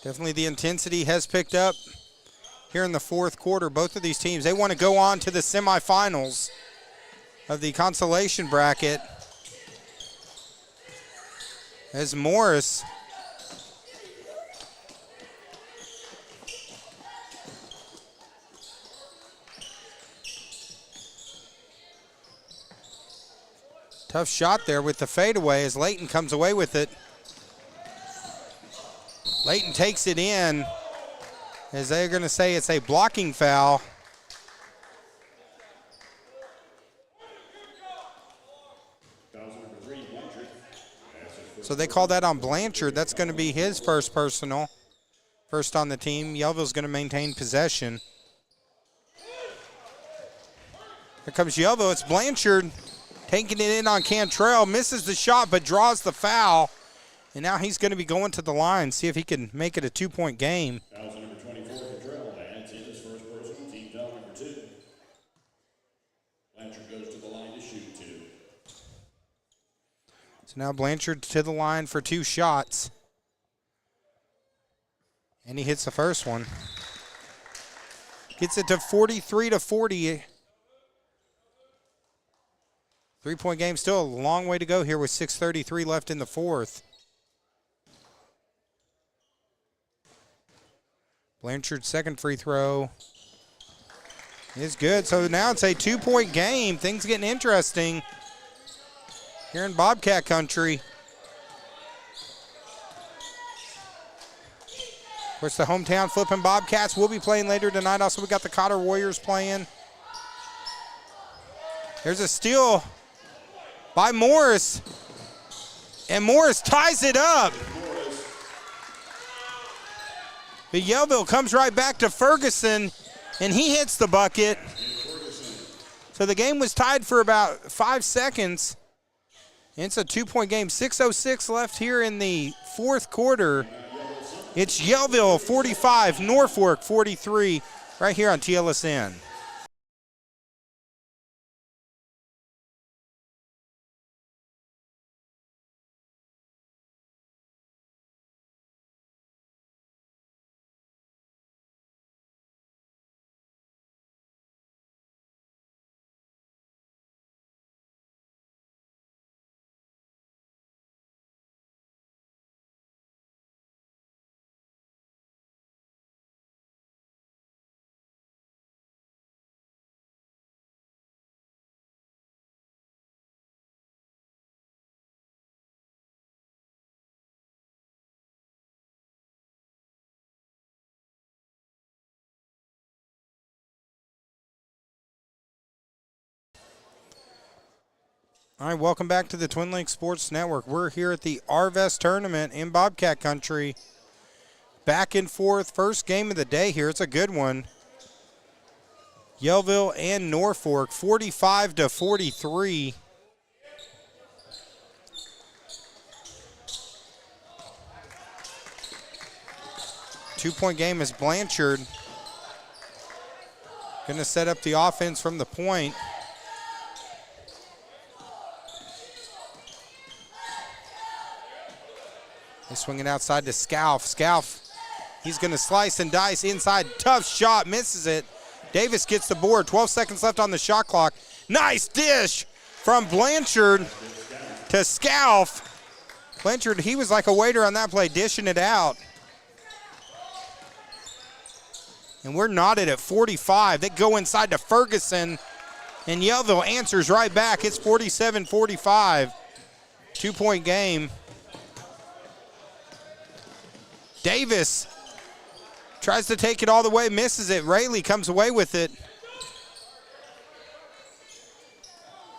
Definitely the intensity has picked up here in the fourth quarter. Both of these teams, they want to go on to the semifinals of the consolation bracket. As Morris tough shot there with the fadeaway as Layton comes away with it. Layton takes it in, as they're going to say it's a blocking foul. So they call that on Blanchard. That's going to be his first personal. First on the team. Yellville's going to maintain possession. Here comes Yellville. It's Blanchard taking it in on Cantrell. Misses the shot but draws the foul. And now he's going to be going to the line, see if he can make it a 2-point game. Foul number 24, Cantrell adds in his first personal, team foul number 2. Blanchard goes to the line to shoot 2. So now Blanchard to the line for 2 shots. And he hits the first one. Gets it to 43-40. 3-point game, still a long way to go here with 6:33 left in the fourth. Blanchard's second free throw is good. So now it's a 2-point game. Things getting interesting here in Bobcat country. Of course, the hometown Flippin' Bobcats will be playing later tonight. Also, we got the Cotter Warriors playing. There's a steal by Morris. And Morris ties it up. But Yellville comes right back to Ferguson, and he hits the bucket. So the game was tied for about 5 seconds. And it's a 2-point game. 6:06 left here in the fourth quarter. It's Yellville 45, Norfork 43, right here on TLSN. All right, welcome back to the Twin Link Sports Network. We're here at the Arvest Tournament in Bobcat Country. Back and forth, first game of the day here. It's a good one. Yellville and Norfork, 45-43. Two-point game is Blanchard. Going to set up the offense from the point. They're swinging outside to Scalf. Scalf, he's going to slice and dice inside. Tough shot, misses it. Davis gets the board. 12 seconds left on the shot clock. Nice dish from Blanchard to Scalf. Blanchard, he was like a waiter on that play, dishing it out. And we're knotted at 45. They go inside to Ferguson, and Yellville answers right back. It's 47-45. 2-point game. Davis tries to take it all the way, misses it. Rayleigh comes away with it.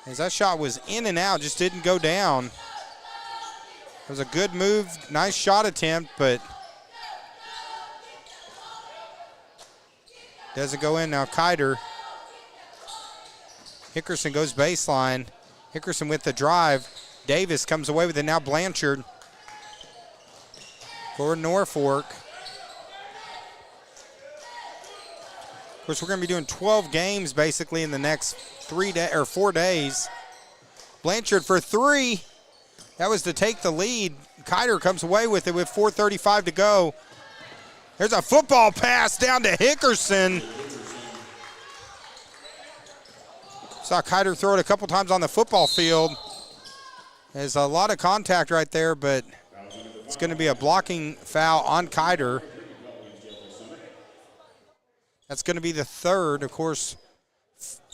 As that shot was in and out, just didn't go down. It was a good move, nice shot attempt, but doesn't go in now. Kiter. Hickerson goes baseline. Hickerson with the drive. Davis comes away with it. Now Blanchard for Norfork. Of course, we're going to be doing 12 games basically in the next 4 days. Blanchard for 3. That was to take the lead. Kiter comes away with it with 4:35 to go. There's a football pass down to Hickerson. Saw Kiter throw it a couple times on the football field. There's a lot of contact right there, but it's going to be a blocking foul on Kiter. That's going to be the third. Of course,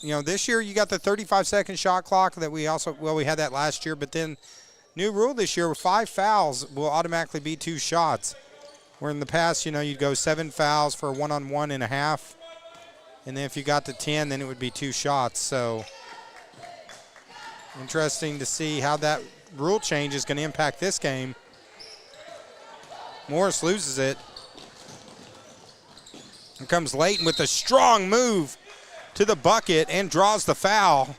you know, this year you got the 35-second shot clock that we had that last year, but then new rule this year, 5 fouls will automatically be 2 shots. Where in the past, you'd go 7 fouls for a 1-on-1 and a half. And then if you got to 10, then it would be 2 shots. So interesting to see how that rule change is going to impact this game. Morris loses it. Here comes Layton with a strong move to the bucket and draws the foul.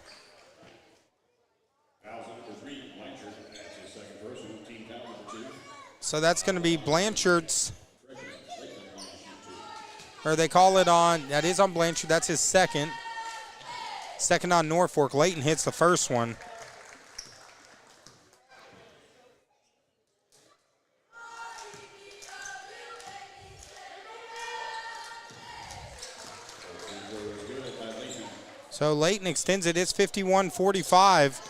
So that's going to be Blanchard's, or they call it on, that is on Blanchard. That's his second. Second on Norfork. Layton hits the first one. So Layton extends it. It's 51-45.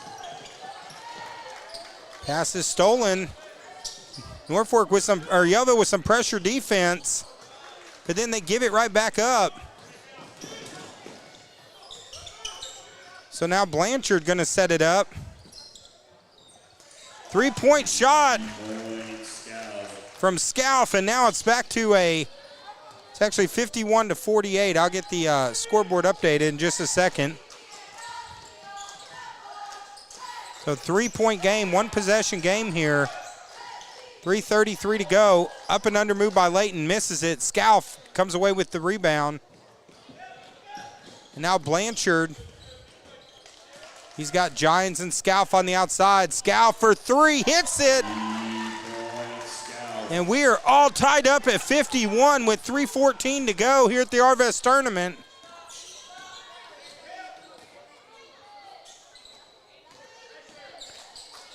Pass is stolen. Norfolk with some, or Yellville with some pressure defense, but then they give it right back up. So now Blanchard going to set it up. 3-point shot from Scalf, and now it's back to it's actually 51-48. I'll get the scoreboard updated in just a second. So 3-point game, 1 possession game here. 3:33 to go. Up and under move by Layton, misses it. Scalf comes away with the rebound. And now Blanchard. He's got Giants and Scalf on the outside. Scalf for 3, hits it. And we are all tied up at 51 with 3:14 to go here at the Arvest tournament.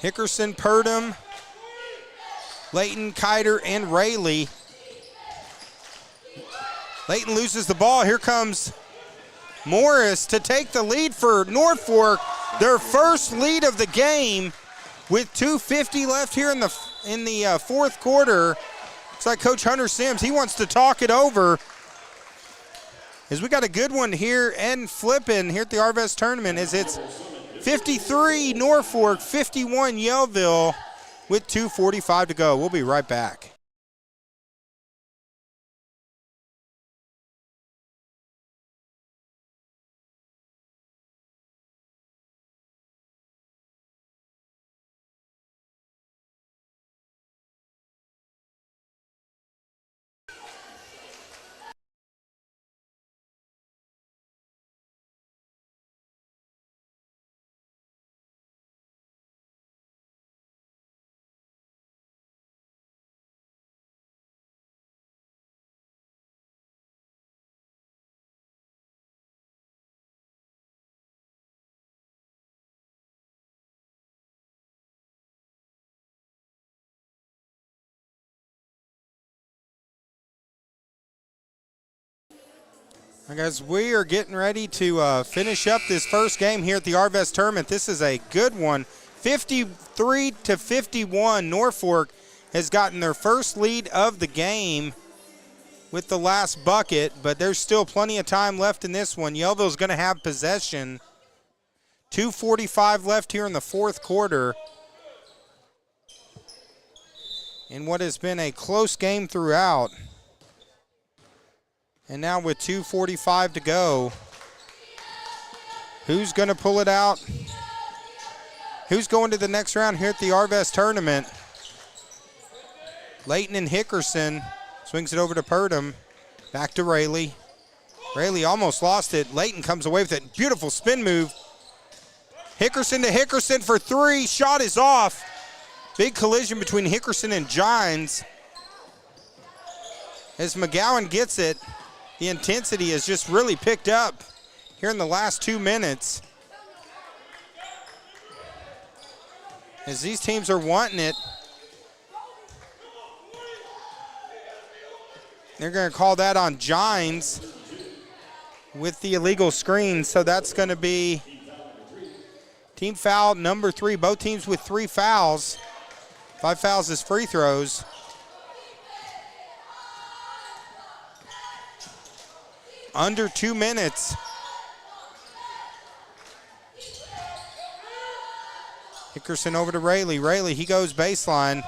Hickerson, Purdom, Layton, Kiter, and Rayleigh. Layton loses the ball. Here comes Morris to take the lead for Norfolk. Their first lead of the game with 2:50 left here in the fourth quarter. Looks like Coach Hunter Sims, he wants to talk it over. As we got a good one here and flipping here at the Arvest tournament as it's 53 Norfolk, 51 Yellville with 2:45 to go. We'll be right back. All right, guys, we are getting ready to finish up this first game here at the Arvest tournament. This is a good one. 53-51, Norfolk has gotten their first lead of the game with the last bucket, but there's still plenty of time left in this one. Yellville's going to have possession. 2:45 left here in the fourth quarter. In what has been a close game throughout. And now with 2:45 to go, who's going to pull it out? Who's going to the next round here at the Arvest tournament? Layton and Hickerson. Swings it over to Purdom. Back to Rayleigh. Rayleigh almost lost it. Layton comes away with it. Beautiful spin move. Hickerson to Hickerson for 3. Shot is off. Big collision between Hickerson and Gines. As McGowan gets it, the intensity has just really picked up here in the last 2 minutes. As these teams are wanting it, they're going to call that on Gines with the illegal screen. So that's going to be team foul number 3. Both teams with 3 fouls. 5 fouls is free throws. Under 2 minutes. Hickerson over to Rayleigh. Rayleigh, he goes baseline.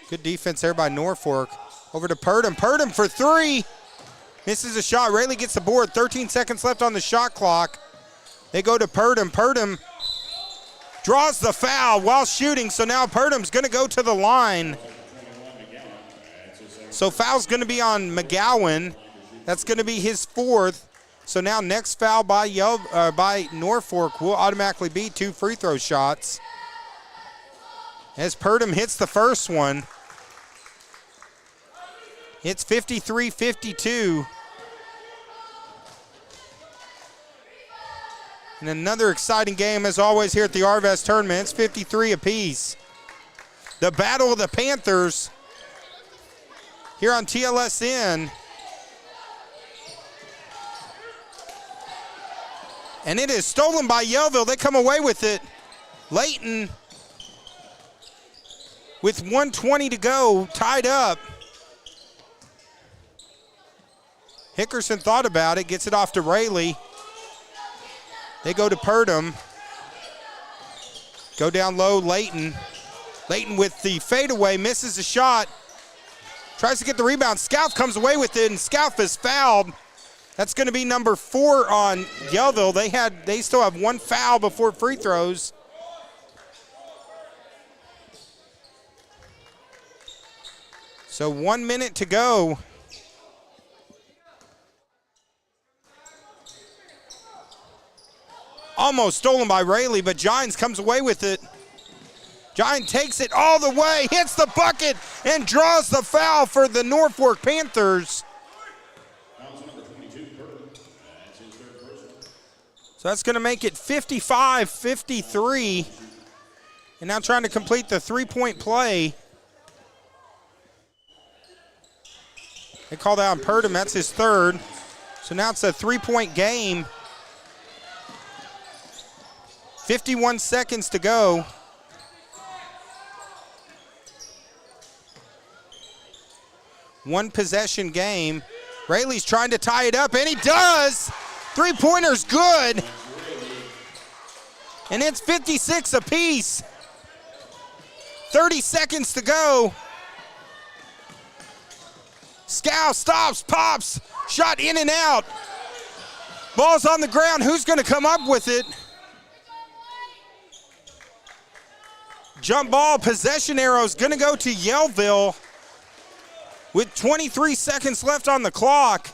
Good defense there by Norfolk. Over to Purdom. Purdom for three. Misses a shot. Rayleigh gets the board. 13 seconds left on the shot clock. They go to Purdom. Purdom draws the foul while shooting, so now Purdom's going to go to the line. So foul's going to be on McGowan. That's going to be his fourth. So now next foul by Norfork will automatically be 2 free throw shots. As Purdom hits the first one, it's 53-52. And another exciting game, as always, here at the Arvest tournament. It's 53 apiece. The Battle of the Panthers here on TLSN. And it is stolen by Yellville. They come away with it. Layton with 1:20 to go, tied up. Hickerson thought about it, gets it off to Rayleigh. They go to Purdom. Go down low, Layton. Layton with the fadeaway, misses the shot. Tries to get the rebound. Scalf comes away with it, and Scalf is fouled. That's going to be number 4 on Yellville. They still have 1 foul before free throws. So 1 minute to go. Almost stolen by Rayleigh, but Gines comes away with it. Gines takes it all the way, hits the bucket, and draws the foul for the Norfork Panthers. So that's going to make it 55-53. And now trying to complete the three-point play. They call that on Purdom, that's his third. So now it's a three-point game. 51 seconds to go. One possession game. Rayleigh's trying to tie it up, and he does. Three-pointer's good. And it's 56 apiece. 30 seconds to go. Scow stops, pops, shot in and out. Ball's on the ground. Who's going to come up with it? Jump ball, possession arrow is going to go to Yellville with 23 seconds left on the clock.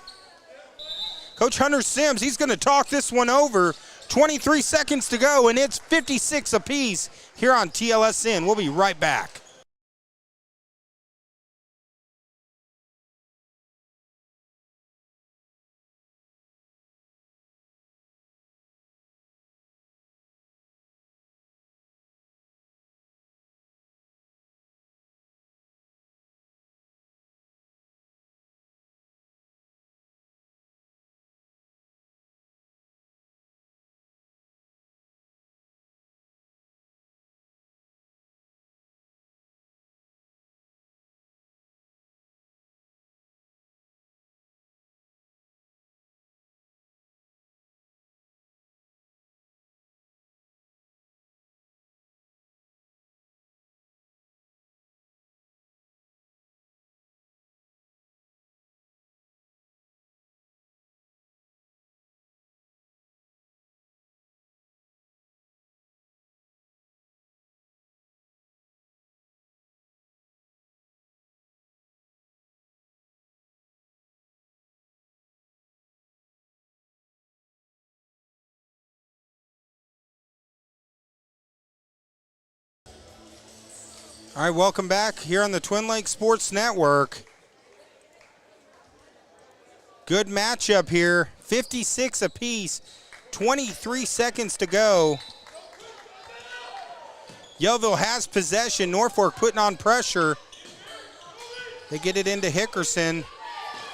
Coach Hunter Sims, he's going to talk this one over. 23 seconds to go, and it's 56 apiece here on TLSN. We'll be right back. All right, welcome back here on the Twin Lakes Sports Network. Good matchup here. 56 apiece, 23 seconds to go. Yellville has possession. Norfork putting on pressure. They get it into Hickerson.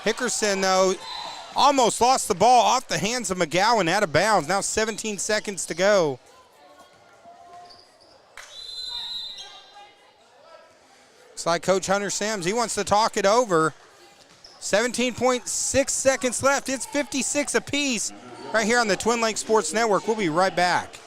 Hickerson, though, almost lost the ball off the hands of McGowan, out of bounds. Now 17 seconds to go. Looks like Coach Hunter Sims, he wants to talk it over. 17.6 seconds left. It's 56 apiece right here on the Twin Lakes Sports Network. We'll be right back.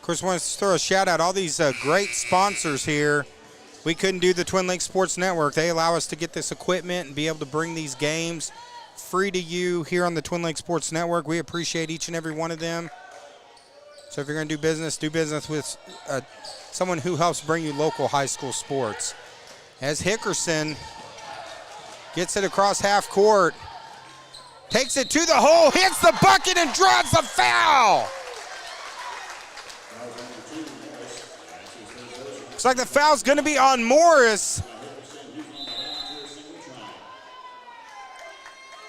course, I want to throw a shout out all these great sponsors here. We couldn't do the Twin Lakes Sports Network. They allow us to get this equipment and be able to bring these games free to you here on the Twin Lakes Sports Network. We appreciate each and every one of them. So if you're going to do business with someone who helps bring you local high school sports. As Hickerson gets it across half court, takes it to the hole, hits the bucket, and draws the foul. Looks like the foul's going to be on Morris.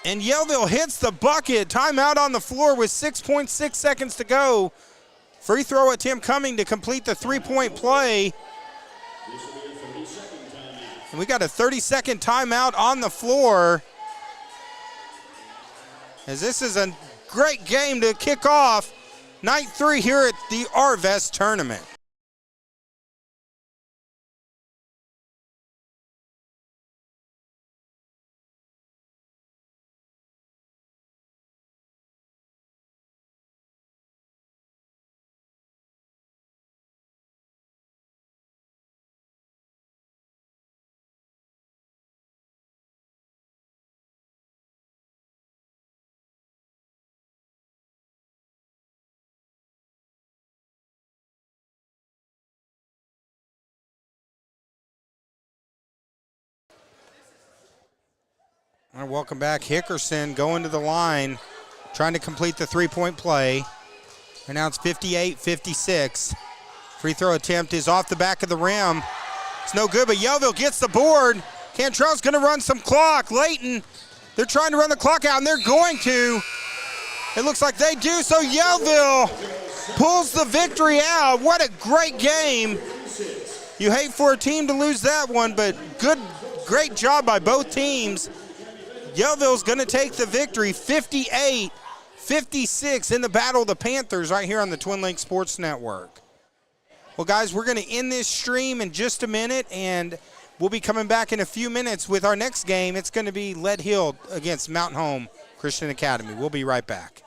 And Yellville hits the bucket. Timeout on the floor with 6.6 seconds to go. Free throw attempt coming to complete the three-point play. And we got a 30-second timeout on the floor. As this is a great game to kick off night 3 here at the Arvest tournament. All right, welcome back. Hickerson going to the line, trying to complete the three-point play. And now it's 58-56. Free throw attempt is off the back of the rim. It's no good, but Yellville gets the board. Cantrell's going to run some clock. Layton, they're trying to run the clock out, and they're going to. It looks like they do, so Yellville pulls the victory out. What a great game. You hate for a team to lose that one, but great job by both teams. Yellville's going to take the victory, 58-56 in the Battle of the Panthers right here on the Twin Lakes Sports Network. Well, guys, we're going to end this stream in just a minute, and we'll be coming back in a few minutes with our next game. It's going to be Lead Hill against Mountain Home Christian Academy. We'll be right back.